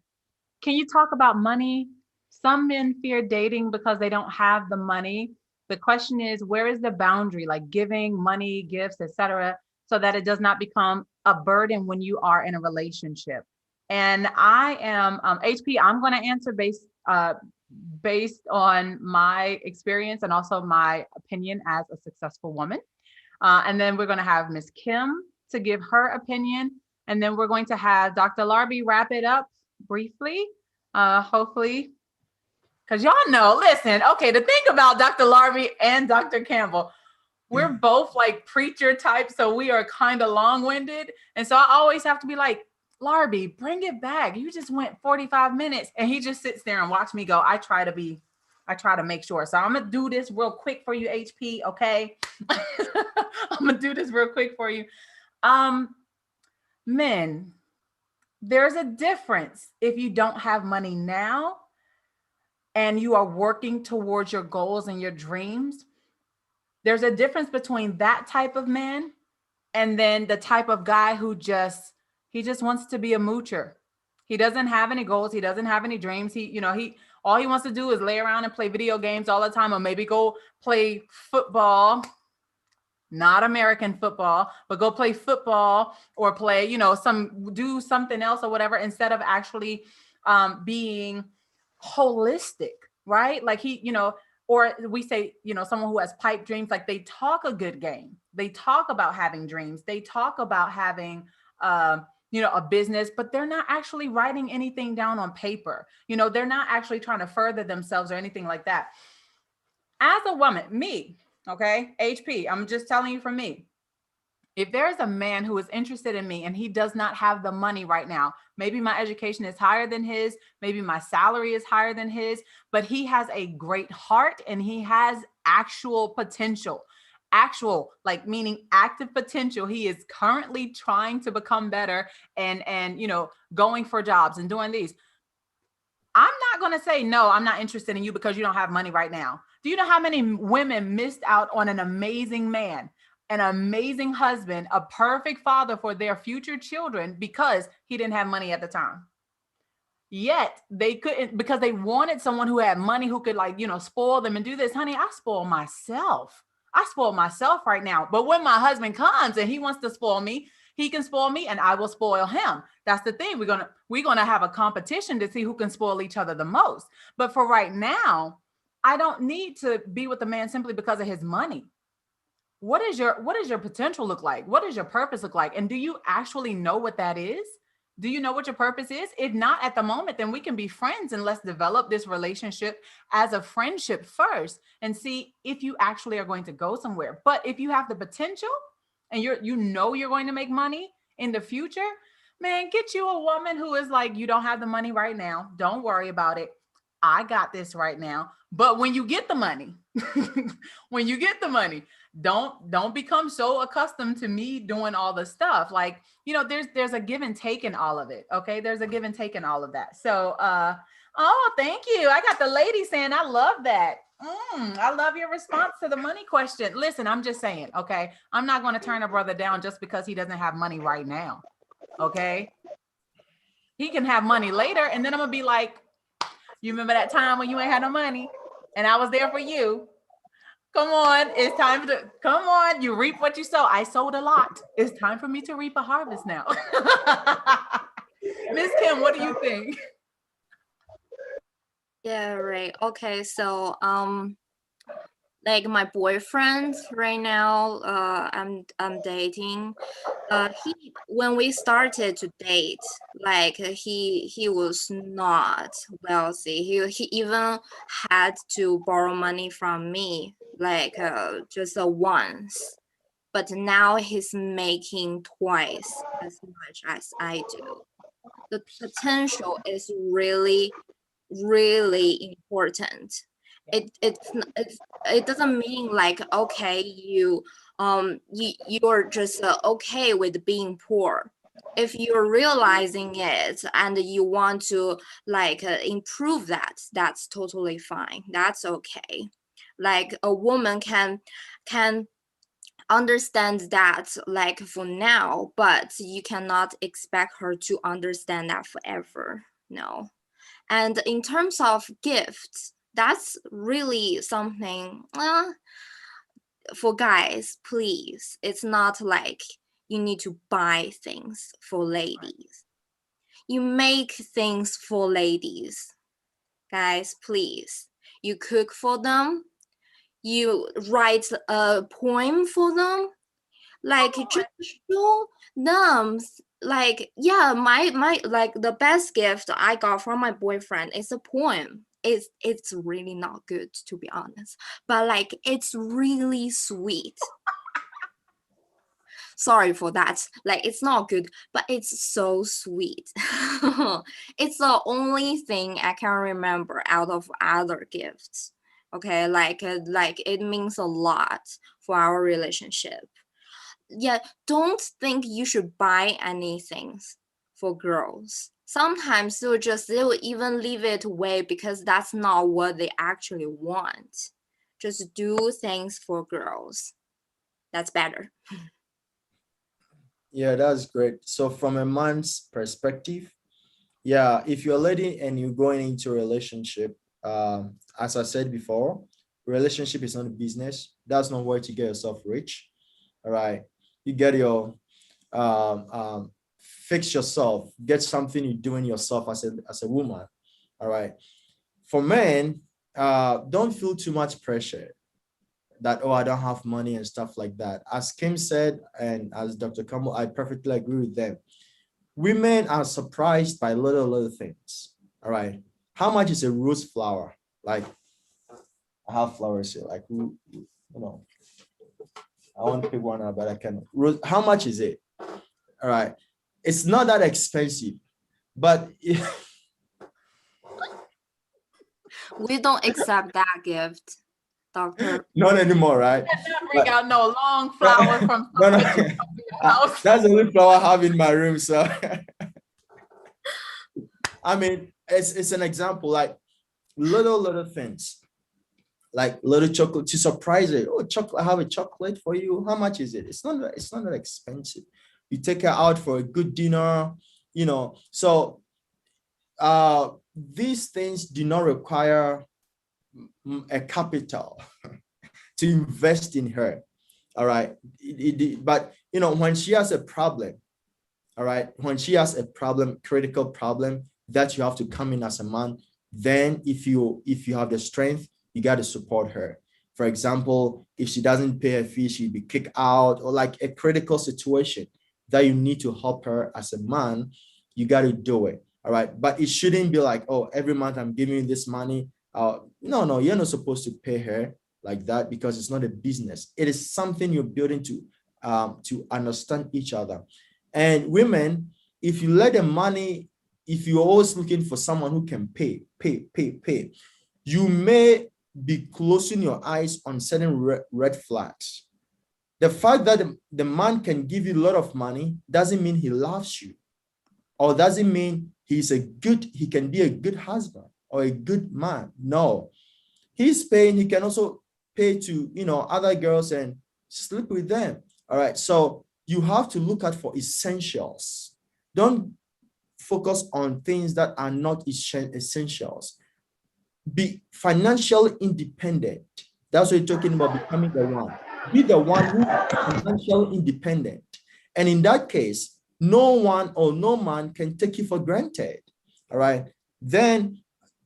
can you talk about money? Some men fear dating because they don't have the money. The question is, where is the boundary, like giving money, gifts, etc., so that it does not become a burden when you are in a relationship? And I am, HP, I'm going to answer based on my experience and also my opinion as a successful woman. And then we're going to have Ms. Kim to give her opinion. And then we're going to have Dr. Larbi wrap it up briefly, hopefully. Because y'all know, listen, okay, the thing about Dr. Larbi and Dr. Campbell, we're both like preacher types, so we are kind of long-winded. And so I always have to be like, Larbi, bring it back. You just went 45 minutes. And he just sits there and watch me go. I try to make sure. So I'm going to do this real quick for you, HP, okay? I'm going to do this real quick for you. Men, there's a difference if you don't have money now and you are working towards your goals and your dreams. There's a difference between that type of man and then the type of guy who he just wants to be a moocher. He doesn't have any goals. He doesn't have any dreams. All he wants to do is lay around and play video games all the time, or maybe go play football, not American football, but go play football or play, do something else or whatever, instead of actually being holistic, right? Like or we say, someone who has pipe dreams, like they talk a good game. They talk about having dreams. They talk about having, a business, but they're not actually writing anything down on paper. They're not actually trying to further themselves or anything like that. As a woman, me, okay, HP, I'm just telling you from me. If there's a man who is interested in me and he does not have the money right now, maybe my education is higher than his, maybe my salary is higher than his, but he has a great heart and he has actual potential, like meaning active potential. He is currently trying to become better and going for jobs and doing these. I'm not going to say, no, I'm not interested in you because you don't have money right now. Do you know how many women missed out on an amazing man, an amazing husband, a perfect father for their future children because he didn't have money at the time? Yet they couldn't, because they wanted someone who had money who could spoil them and do this. Honey, I spoil myself. I spoil myself right now. But when my husband comes and he wants to spoil me, he can spoil me and I will spoil him. That's the thing. We're gonna have a competition to see who can spoil each other the most. But for right now, I don't need to be with a man simply because of his money. What does your potential look like? What does your purpose look like? And do you actually know what that is? Do you know what your purpose is? If not at the moment, then we can be friends and let's develop this relationship as a friendship first and see if you actually are going to go somewhere. But if you have the potential and you're going to make money in the future, man, get you a woman who is like, you don't have the money right now. Don't worry about it. I got this right now. But when you get the money, don't become so accustomed to me doing all the stuff. Like, there's a give and take in all of it. Okay. There's a give and take in all of that. So, oh, thank you. I got the lady saying, I love that. I love your response to the money question. Listen, I'm just saying, okay, I'm not going to turn a brother down just because he doesn't have money right now. Okay. He can have money later. And then I'm gonna be like, you remember that time when you ain't had no money and I was there for you? Come on, it's time to, come on, you reap what you sow. I sowed a lot. It's time for me to reap a harvest now. Miss Kim, what do you think? Yeah, right. Okay, so like my boyfriend right now, I'm dating. When we started to date, like he was not wealthy. He even had to borrow money from me, like just once. But now he's making twice as much as I do. The potential is really, really important. It doesn't mean like, okay, you're just okay with being poor. If you're realizing it and you want to like improve that, that's totally fine. That's okay. Like a woman can understand that like for now, but you cannot expect her to understand that forever. No. And in terms of gifts, that's really something for guys, please. It's not like you need to buy things for ladies. You make things for ladies. Guys, please. You cook for them. You write a poem for them. Like just show them like, yeah, my like the best gift I got from my boyfriend is a poem. It's really not good, to be honest, but like it's really sweet. Sorry for that. Like it's not good, but it's so sweet. It's the only thing I can remember out of other gifts. Okay, like it means a lot for our relationship. Yeah, don't think you should buy anything for girls. Sometimes they'll even leave it away because that's not what they actually want. Just do things for girls. That's better. Yeah, that's great. So from a man's perspective, yeah, if you're a lady and you're going into a relationship, as I said before, relationship is not a business. That's not where to get yourself rich. All right. You get your fix yourself, get something you're doing yourself as a woman. All right. For men, don't feel too much pressure that, oh, I don't have money and stuff like that. As Kim said, and as Dr. Campbell, I perfectly agree with them. women are surprised by little things. All right. How much is a rose flower? Like, I have flowers here. Like, you know, I want to pick one up, but I can. How much is it? All right. It's not that expensive, but we don't accept that gift, doctor. not anymore, right? Bring out no long flowers from No, no. house. That's the only flower I have in my room. So, I mean, it's an example, like little things, like little chocolate to surprise it. Oh, chocolate! I have a chocolate for you. How much is it? It's not that expensive. You take her out for a good dinner, you know. So, these things do not require a capital to invest in her. All right. But, you know, when she has a problem, all right, when she has a problem, critical problem that you have to come in as a man, then if you have the strength, you got to support her. For example, if she doesn't pay her fee, she'll be kicked out, or like a critical situation that you need to help her as a man, you got to do it. All right. But it shouldn't be like, oh, every month I'm giving you this money. No, you're not supposed to pay her like that, because it's not a business. It is something you're building to understand each other. And women, if you let the money, if you're always looking for someone who can pay, you may be closing your eyes on certain red flags. The fact that the man can give you a lot of money doesn't mean he loves you, or doesn't mean he can be a good husband or a good man. No, he's paying. He can also pay to, you know, other girls and sleep with them. All right. So you have to look at for essentials. Don't focus on things that are not essentials. Be financially independent. That's what you're talking about, becoming the one. Be the one who is financially independent. And in that case, no one or no man can take you for granted. All right. Then,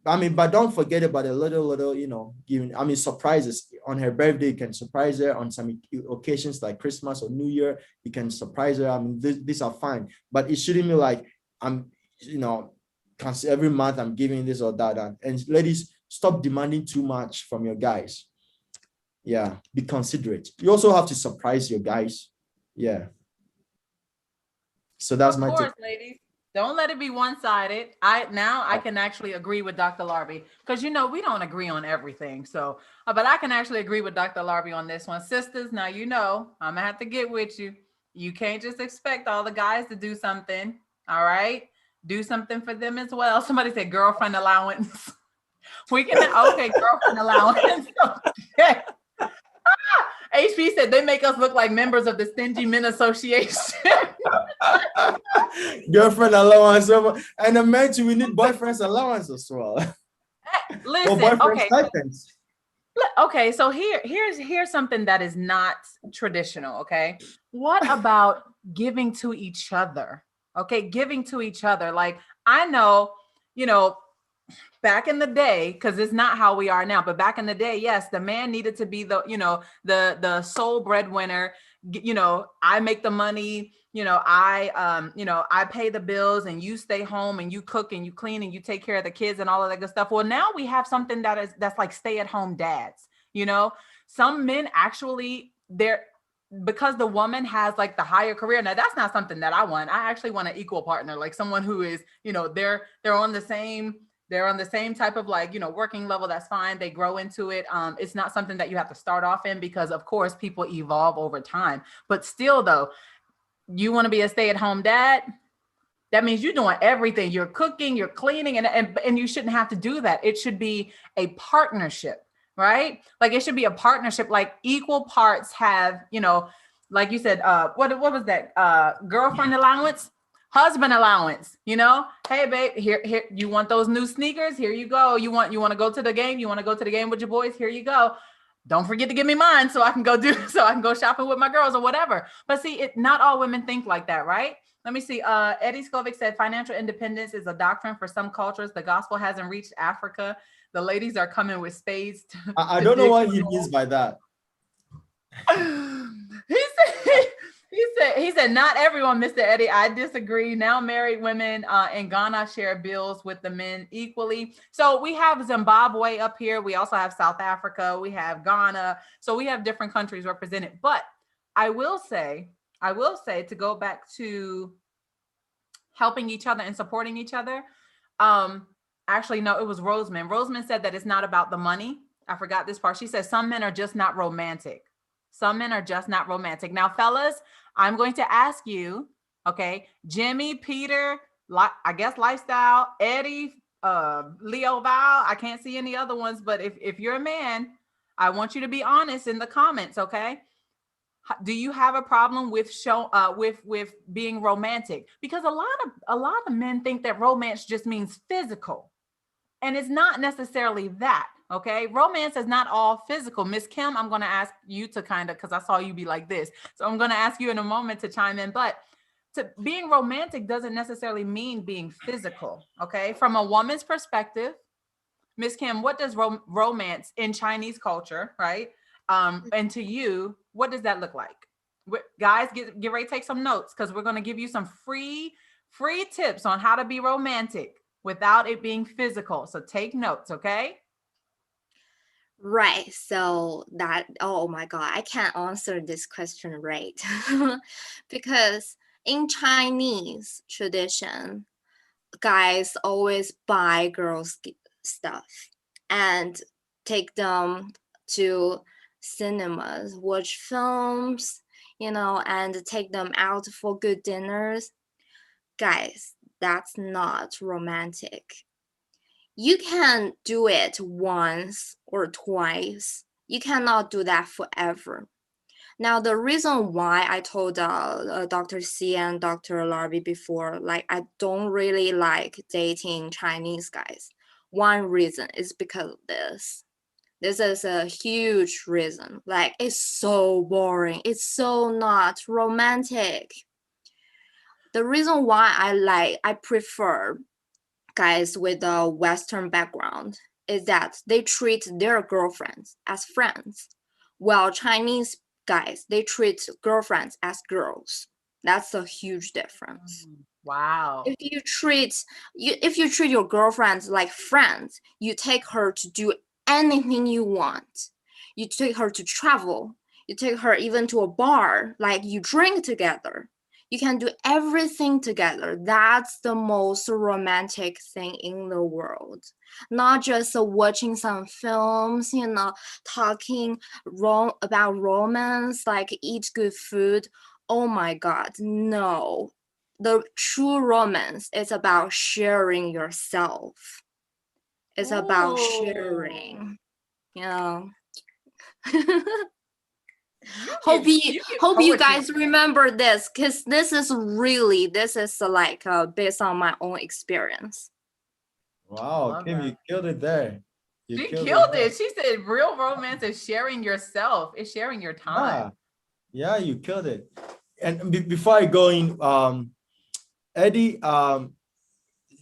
I mean, but don't forget about a little, you know, giving, I mean, surprises. On her birthday, you can surprise her. On some occasions like Christmas or New Year, you can surprise her. I mean, these are fine, but it shouldn't be like, you know, every month I'm giving this or that. And ladies, stop demanding too much from your guys. Yeah, be considerate. You also have to surprise your guys. Yeah. So that's my tip. Ladies. Don't let it be one-sided. I can actually agree with Dr. Larbi, because, you know, we don't agree on everything. So, but I can actually agree with Dr. Larbi on this one. Sisters, now, you know, I'm gonna have to get with you. You can't just expect all the guys to do something. All right, do something for them as well. Somebody said girlfriend allowance. We can, okay, girlfriend allowance. Okay. HP said they make us look like members of the Stingy Men Association. Girlfriend allowance, and the men too, we need boyfriend's allowance as well. Listen, okay, so here's something that is not traditional. Okay, what about giving to each other? Okay, giving to each other. Like, I know, you know, back in the day, because it's not how we are now, but back in the day, yes, the man needed to be the, you know, the sole breadwinner. You know, I make the money, you know, I pay the bills, and you stay home and you cook and you clean and you take care of the kids and all of that good stuff. Well, now we have something that's like stay-at-home dads. You know, some men actually, because the woman has like the higher career. Now, that's not something that I want. I actually want an equal partner, like someone who is, you know, they're on the same type of, like, you know, working level. That's fine. They grow into it. It's not something that you have to start off in, because of course people evolve over time. But still though, you want to be a stay-at-home dad, that means you're doing everything. You're cooking, you're cleaning, and you shouldn't have to do that. It should be a partnership, right? Like, it should be a partnership, like equal parts have, you know, like you said, what was that? Girlfriend allowance? Husband allowance, you know, hey babe, here, you want those new sneakers? Here you go. You want to go to the game? You want to go to the game with your boys? Here you go. Don't forget to give me mine so I can go shopping with my girls or whatever. But see, not all women think like that, right? Let me see. Eddie Skovic said financial independence is a doctrine for some cultures. The gospel hasn't reached Africa. The ladies are coming with spades. I don't know what he means by that. He He said, not everyone, Mr. Eddie. I disagree. Now married women in Ghana share bills with the men equally. So we have Zimbabwe up here. We also have South Africa. We have Ghana. So we have different countries represented. But I will say to go back to helping each other and supporting each other. Actually, no, it was Roseman. Roseman said that it's not about the money. I forgot this part. She said some men are just not romantic. Some men are just not romantic. Now, fellas, I'm going to ask you, okay, Jimmy, Peter, I guess Lifestyle, Eddie, Leo Val, I can't see any other ones, but if you're a man, I want you to be honest in the comments, okay? Do you have a problem with with being romantic? Because a lot of men think that romance just means physical, and it's not necessarily that. Okay, romance is not all physical. Miss Kim, I'm going to ask you to kind of, because I saw you be like this, so I'm going to ask you in a moment to chime in. But being romantic doesn't necessarily mean being physical. Okay, from a woman's perspective, Miss Kim, what does romance in Chinese culture, right? And to you, what does that look like? Guys, get ready to take some notes, because we're going to give you some free tips on how to be romantic without it being physical. So take notes, okay? Right. So that, oh my God, I can't answer this question right. Because in Chinese tradition, guys always buy girls stuff and take them to cinemas, watch films, and take them out for good dinners. Guys, that's not romantic. You can do it once or twice. You cannot do that forever. Now, the reason why I told Dr. C and Dr. Larbi before, like, I don't really like dating Chinese guys. One reason is because of this. This is a huge reason. Like, it's so boring. It's so not romantic. The reason why I prefer guys with a Western background is that they treat their girlfriends as friends, while Chinese guys, they treat girlfriends as girls. That's a huge difference. Wow. If you treat your girlfriends like friends, you take her to do anything you want. You take her to travel. You take her even to a bar, like you drink together. You can do everything together. That's the most romantic thing in the world. Not just watching some films, talking about romance, like eat good food. Oh my God, no. The true romance is about sharing yourself. It's about sharing, Hope you guys remember this, because this is like based on my own experience. Wow, Kim, you killed it there. She killed it. She said real romance is sharing yourself. It's sharing your time. Yeah, you killed it. And before I go in, Eddie,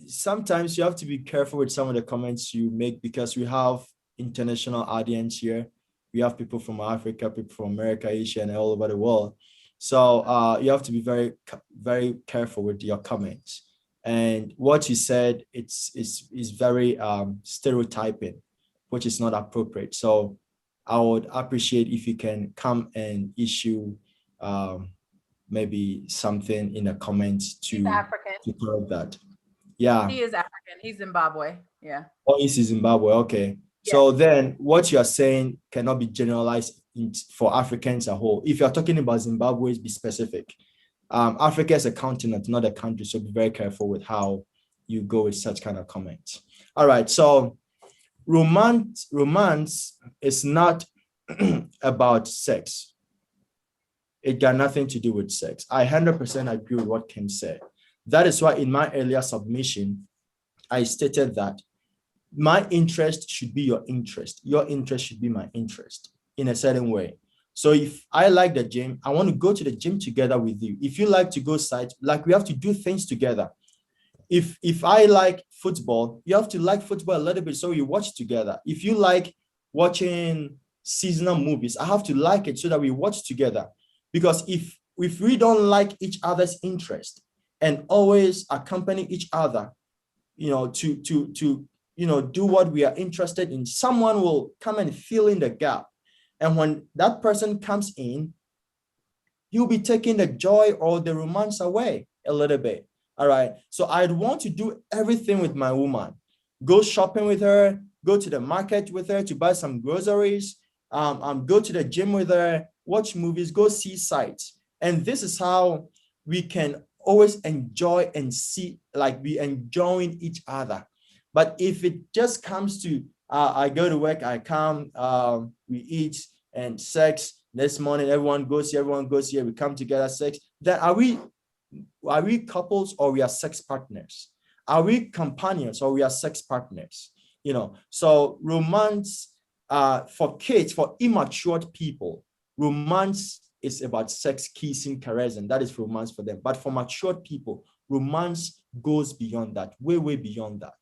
sometimes you have to be careful with some of the comments you make, because we have international audience here. We have people from Africa, people from America, Asia, and all over the world. So you have to be very, very careful with your comments. And what you said, is very stereotyping, which is not appropriate. So I would appreciate if you can come and issue maybe something in the comments to correct that. Yeah. He is African. He's Zimbabwe. Yeah. Oh, he's Zimbabwe. Okay. Yeah. So then what you are saying cannot be generalized for Africans as a whole. If you're talking about Zimbabwe, be specific. Africa is a continent, not a country. So be very careful with how you go with such kind of comments. All right. So romance is not about sex. It got nothing to do with sex. I 100% agree with what Kim said. That is why in my earlier submission, I stated that my interest should be your interest. Your interest should be my interest in a certain way. So if I like the gym, I want to go to the gym together with you. If you like to go side, like we have to do things together. If I like football, you have to like football a little bit, so we watch together. If you like watching seasonal movies, I have to like it so that we watch together. Because if if we don't like each other's interest and always accompany each other, to do what we are interested in, someone will come and fill in the gap. And when that person comes in, he'll be taking the joy or the romance away a little bit. All right. So I'd want to do everything with my woman. Go shopping with her, go to the market with her to buy some groceries, go to the gym with her, watch movies, go see sights. And this is how we can always enjoy and see, like, be enjoying each other. But if it just comes to, I go to work, I come, we eat and sex, next morning everyone goes here, we come together, sex, then are we couples or we are sex partners? Are we companions or we are sex partners? So romance, for kids, for immature people, romance is about sex, kissing, caressing. That is romance for them. But for matured people, romance goes beyond that, way, way beyond that.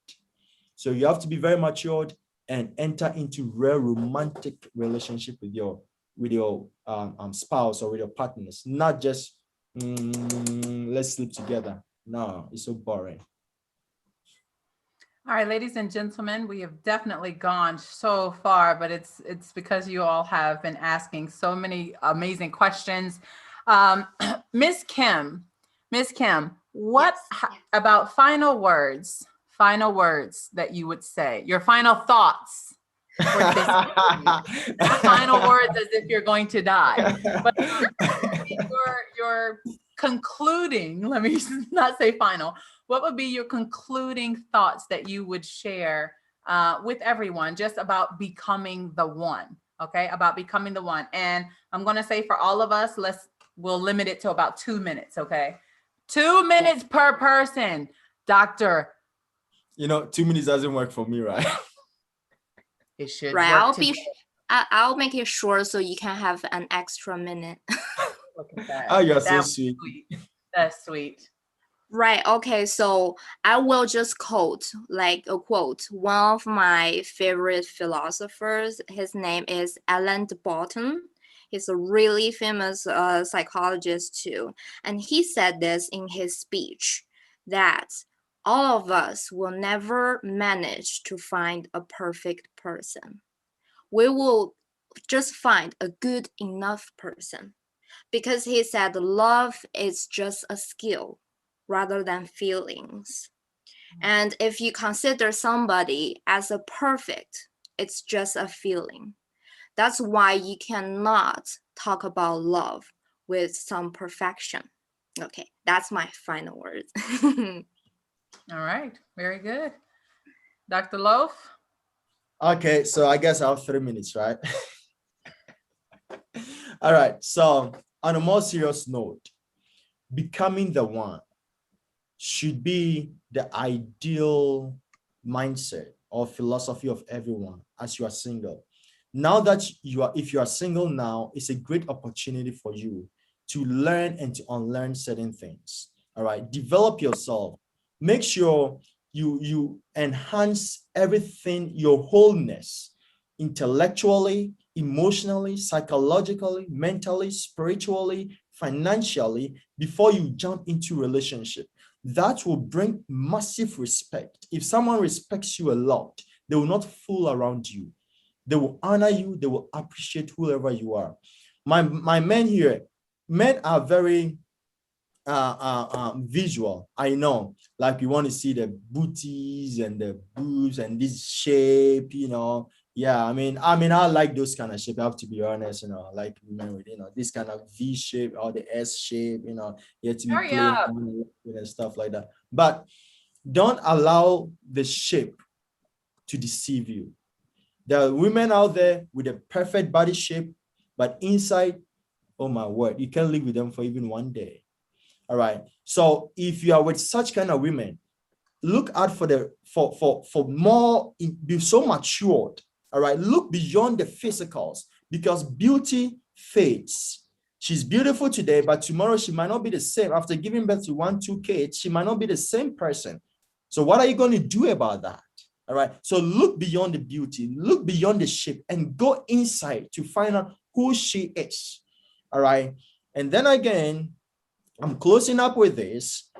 So you have to be very matured and enter into real romantic relationship with your spouse or with your partners, not just let's sleep together. No, it's so boring. All right, ladies and gentlemen, we have definitely gone so far, but it's because you all have been asking so many amazing questions. Miss Kim, what about final words that you would say, your final thoughts? Final words as if you're going to die, but your concluding, let me not say final, what would be your concluding thoughts that you would share with everyone just about becoming the one? Okay, about becoming the one. And I'm going to say for all of us, we'll limit it to about 2 minutes. Okay, 2 minutes per person. Doctor, 2 minutes doesn't work for me, right? It should. Right, I'll make it short so you can have an extra minute. Look at that. Oh, you're so sweet. That's sweet. Right. Okay. So I will just quote one of my favorite philosophers. His name is Alan de Botton. He's a really famous psychologist too. And he said this in his speech, that all of us will never manage to find a perfect person. We will just find a good enough person, because he said love is just a skill rather than feelings. And if you consider somebody as a perfect, it's just a feeling. That's why you cannot talk about love with some perfection. Okay, that's my final words. All right, very good. Dr. Loaf? Okay, so I guess I have 3 minutes, right? All right, so on a more serious note, becoming the one should be the ideal mindset or philosophy of everyone as you are single. Now that if you are single now, it's a great opportunity for you to learn and to unlearn certain things. All right, develop yourself. Make sure you enhance everything, your wholeness, intellectually, emotionally, psychologically, mentally, spiritually, financially, before you jump into relationship. That will bring massive respect. If someone respects you a lot, they will not fool around you. They will honor you. They will appreciate whoever you are. My men here, men are very visual. I know, like you want to see the booties and the boobs and this shape, Yeah, I mean, I like those kind of shape. I have to be honest, like women with, this kind of V shape or the S shape, you have to be playing and stuff like that. But don't allow the shape to deceive you. There are women out there with a perfect body shape, but inside, oh my word, you can't live with them for even one day. All right. So if you are with such kind of women, look out for more, be so matured. All right. Look beyond the physicals, because beauty fades. She's beautiful today, but tomorrow she might not be the same. After giving birth to 1, 2 kids, she might not be the same person. So what are you going to do about that? All right. So look beyond the beauty, look beyond the shape, and go inside to find out who she is. All right. And then again, I'm closing up with this,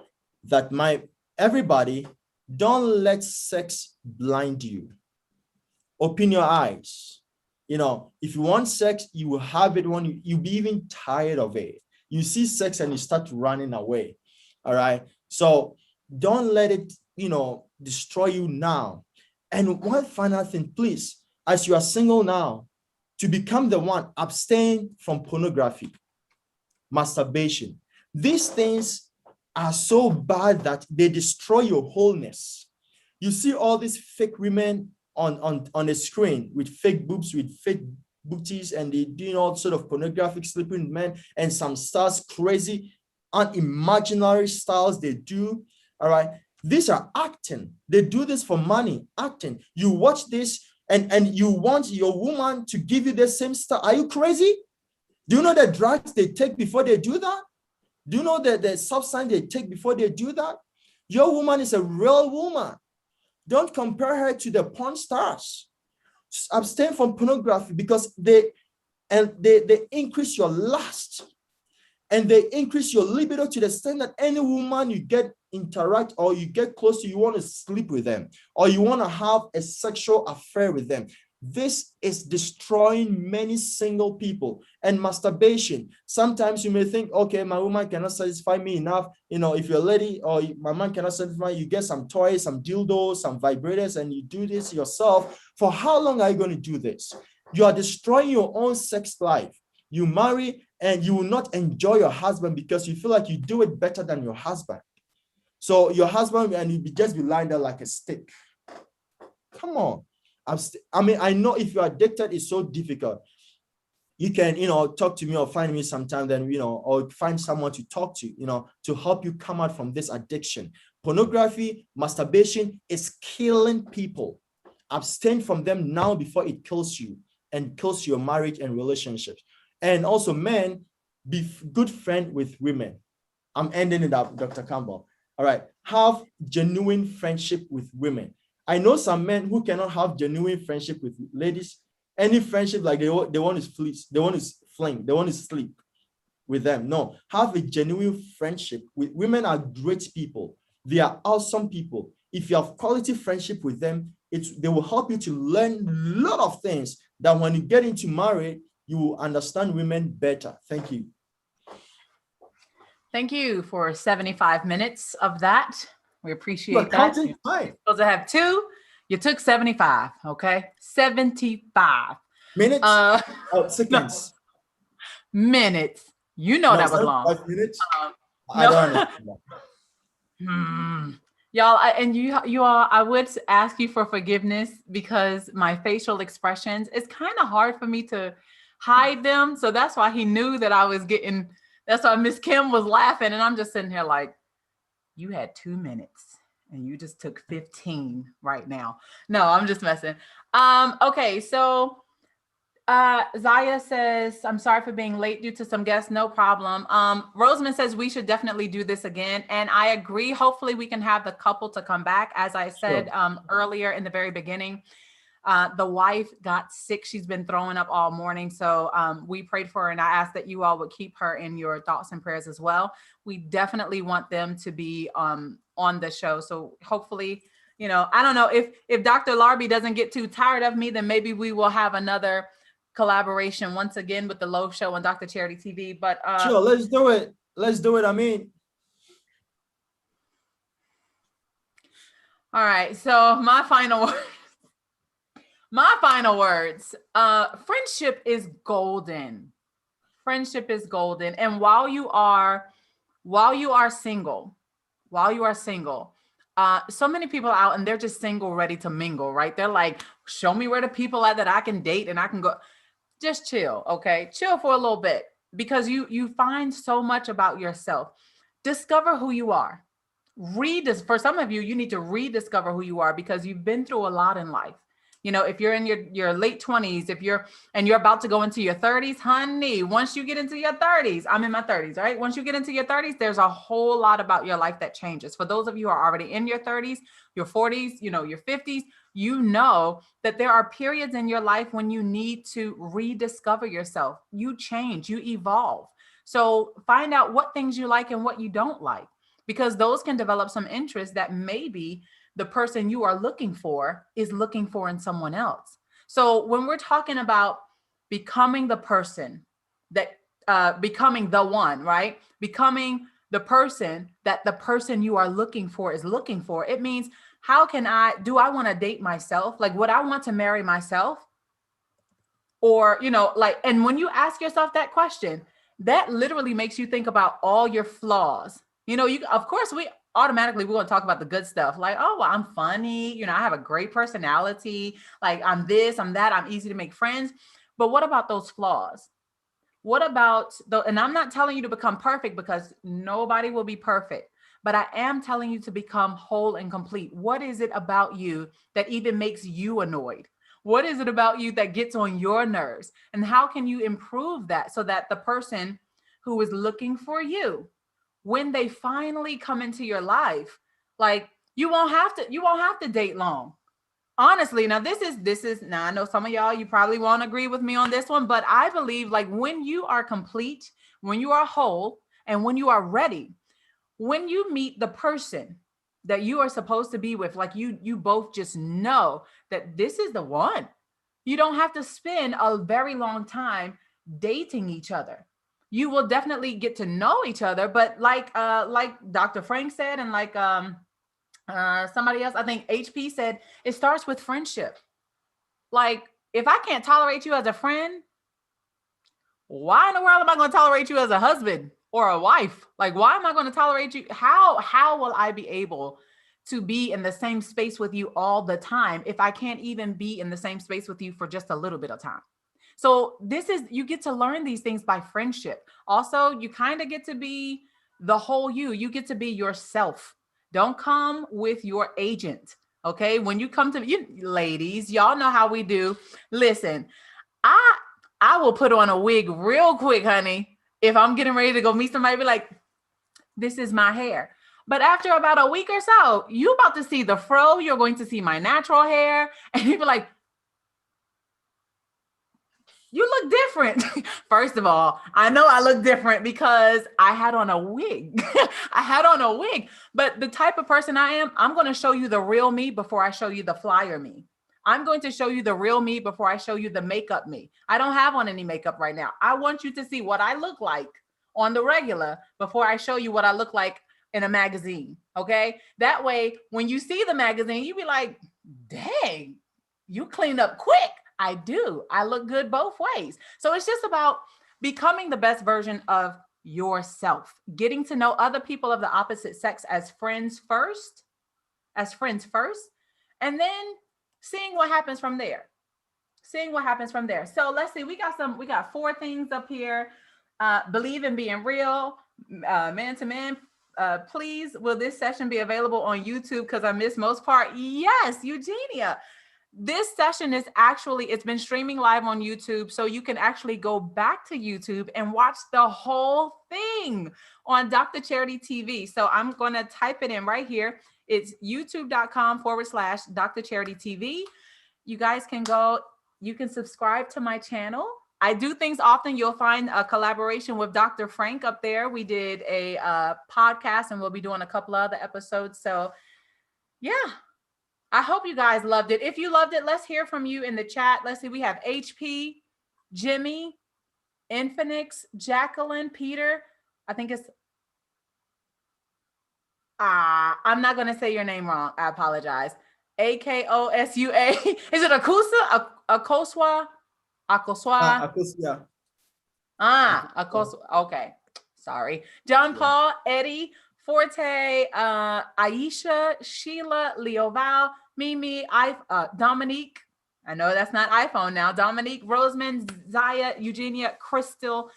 that everybody, don't let sex blind you. Open your eyes. You know, if you want sex, you will have it when you'll be even tired of it. You see sex and you start running away. All right. So don't let it, you know, destroy you now. And one final thing, please, as you are single now, to become the one, abstain from pornography, masturbation. These things are so bad that they destroy your wholeness. You see all these fake women on the screen with fake boobs, with fake booties, and they doing all sort of pornographic sleeping with men, and some stars, crazy, unimaginary styles they do. All right. These are acting. They do this for money, acting. You watch this and you want your woman to give you the same style. Are you crazy? Do you know the drugs they take before they do that? Do you know the substance they take before they do that? Your woman is a real woman. Don't compare her to the porn stars. Just abstain from pornography, because they increase your lust, and they increase your libido to the extent that any woman you interact or you get close to, you want to sleep with them, or you want to have a sexual affair with them. This is destroying many single people. And masturbation, sometimes you may think, okay, my woman cannot satisfy me enough. You know, if you're a lady, or my man cannot satisfy, you get some toys, some dildos, some vibrators, and you do this yourself. For how long are you going to do this? You are destroying your own sex life. You marry and you will not enjoy your husband because you feel like you do it better than your husband. So your husband, and you'll just be lying there like a stick. Come on. I mean, I know if you're addicted, it's so difficult. You can, you know, talk to me or find me sometime, then, you know, or find someone to talk to, you know, to help you come out from this addiction. Pornography, masturbation is killing people. Abstain from them now before it kills you and kills your marriage and relationships. And also, men, be good friend with women. I'm ending it up, Dr. Campbell. All right. Have genuine friendship with women. I know some men who cannot have genuine friendship with ladies. Any friendship, like they want to fleece, they want to fling, they want to sleep with them. No, have a genuine friendship with women. Are great people. They are awesome people. If you have quality friendship with them, they will help you to learn a lot of things that when you get into marriage, you will understand women better. Thank you. Thank you for 75 minutes of that. We appreciate that. You're supposed to have 2. You took 75. Okay, 75 minutes. Seconds. No. Minutes. You know, no, that was long. 5 minutes. I don't understand. Y'all, and you all, I would ask you for forgiveness because my facial expressions, it's kind of hard for me to hide them. So that's why he knew that I was getting. That's why Miss Kim was laughing, and I'm just sitting here like, you had 2 minutes and you just took 15 right now. No, I'm just messing. Okay, so Zaya says, I'm sorry for being late due to some guests, no problem. Rosamond says we should definitely do this again. And I agree. Hopefully we can have the couple to come back. As I said earlier in the very beginning, the wife got sick. She's been throwing up all morning. So we prayed for her, and I asked that you all would keep her in your thoughts and prayers as well. We definitely want them to be on the show. So hopefully, you know, I don't know if Dr. Larbi doesn't get too tired of me, then maybe we will have another collaboration once again with the LOF show on DrCharityTV. But sure, let's do it. Let's do it. I mean, all right. So my final words. Friendship is golden. Friendship is golden. And while you are single, so many people out and they're just single, ready to mingle, right? They're like, show me where the people are that I can date and I can go. Just chill, okay? Chill for a little bit, because you find so much about yourself. Discover who you are. For some of you, you need to rediscover who you are, because you've been through a lot in life. You know, if you're in your late 20s, you're about to go into your 30s, honey, once you get into your 30s, I'm in my 30s, right? Once you get into your 30s, there's a whole lot about your life that changes. For those of you who are already in your 30s, your 40s, you know, your 50s, you know that there are periods in your life when you need to rediscover yourself. You change, you evolve. So find out what things you like and what you don't like, because those can develop some interest that maybe the person you are looking for is looking for in someone else. So when we're talking about becoming the person that, becoming the one, right? Becoming the person that the person you are looking for is looking for, it means, how can do I want to date myself? Like, would I want to marry myself? Or, you know, like, and when you ask yourself that question, that literally makes you think about all your flaws. You know, of course, we're going to talk about the good stuff. Like, oh, well, I'm funny. You know, I have a great personality. Like, I'm this, I'm that. I'm easy to make friends. But what about those flaws? What about and I'm not telling you to become perfect, because nobody will be perfect, but I am telling you to become whole and complete. What is it about you that even makes you annoyed? What is it about you that gets on your nerves? And how can you improve that so that the person who is looking for you, when they finally come into your life, like, you won't have to date long. Honestly, now this is now, I know some of y'all, you probably won't agree with me on this one, but I believe, like, when you are complete, when you are whole, and when you are ready, when you meet the person that you are supposed to be with, like, you both just know that this is the one. You don't have to spend a very long time dating each other. You will definitely get to know each other, but like Dr. Frank said, and like somebody else, I think HP said, it starts with friendship. Like, if I can't tolerate you as a friend, why in the world am I going to tolerate you as a husband or a wife? Like, why am I going to tolerate you? How will I be able to be in the same space with you all the time if I can't even be in the same space with you for just a little bit of time? So you get to learn these things by friendship. Also, you kind of get to be the whole you. You get to be yourself. Don't come with your agent. Okay. When you come to you ladies, y'all know how we do. Listen, I will put on a wig real quick, honey. If I'm getting ready to go meet somebody, be like, this is my hair. But after about a week or so, you about to see the fro. You're going to see my natural hair. And you be like, you look different. First of all, I know I look different because I had on a wig. I had on a wig. But the type of person I am, I'm going to show you the real me before I show you the flyer me. I'm going to show you the real me before I show you the makeup me. I don't have on any makeup right now. I want you to see what I look like on the regular before I show you what I look like in a magazine. Okay. That way, when you see the magazine, you be like, dang, you cleaned up quick. I do. I look good both ways. So it's just about becoming the best version of yourself, getting to know other people of the opposite sex as friends first, and then seeing what happens from there. So let's see, we got 4 things up here. Believe in being real, man to man. Please, will this session be available on YouTube? Because I missed most part. Yes, Eugenia. This session is actually, it's been streaming live on YouTube, so you can actually go back to YouTube and watch the whole thing on DrCharityTV. So I'm going to type it in right here. It's youtube.com/DrCharityTV. You guys can go, you can subscribe to my channel. I do things often. You'll find a collaboration with Dr. Frank up there. We did a podcast, and we'll be doing a couple other episodes. So yeah. I hope you guys loved it. If you loved it, let's hear from you in the chat. Let's see. We have HP, Jimmy, Infinix, Jacqueline, Peter. I think it's, I'm not going to say your name wrong. I apologize. AKOSUA. Is it Akusa? Akoswa? Akoswa? Akosia. Akoswa. Okay. Sorry. John Paul, Eddie, Forte, Aisha, Sheila, Leoval, Mimi, Dominique. I know that's not iPhone now. Dominique, Roseman, Zaya, Eugenia, Crystal.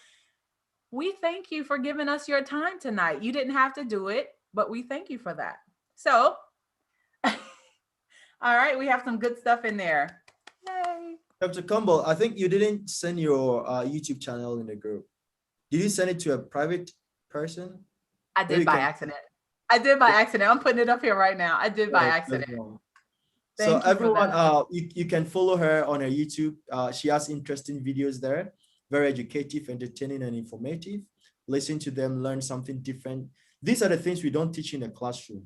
We thank you for giving us your time tonight. You didn't have to do it, but we thank you for that. So, all right, we have some good stuff in there. Yay. Dr. Campbell, I think you didn't send your YouTube channel in the group. Did you send it to a private person? I did by accident. I'm putting it up here right now. I did by accident. So everyone, you can follow her on her YouTube. She has interesting videos there, very educative, entertaining, and informative. listen to them, learn something different. These are the things we don't teach in the classroom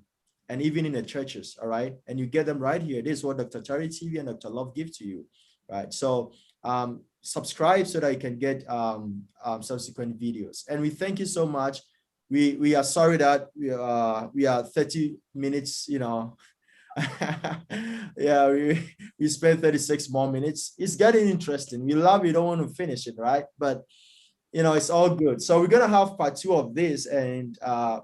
and even in the churches, all right? And you get them right here. This is what DrCharityTV and Dr. Love give to you, right? So subscribe so that you can get subsequent videos. And we thank you so much. We are sorry that we are 30 minutes, you know. Yeah, we spent 36 more minutes. It's getting interesting. We love it, don't want to finish it, right? But you know, it's all good. So we're gonna have part 2 of this, and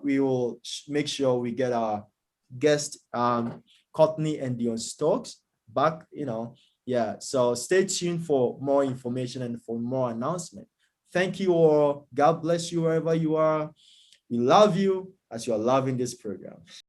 we will make sure we get our guest Courtney and Dion Stokes back, you know. Yeah, so stay tuned for more information and for more announcement. Thank you all. God bless you wherever you are. We love you as you are loving this program.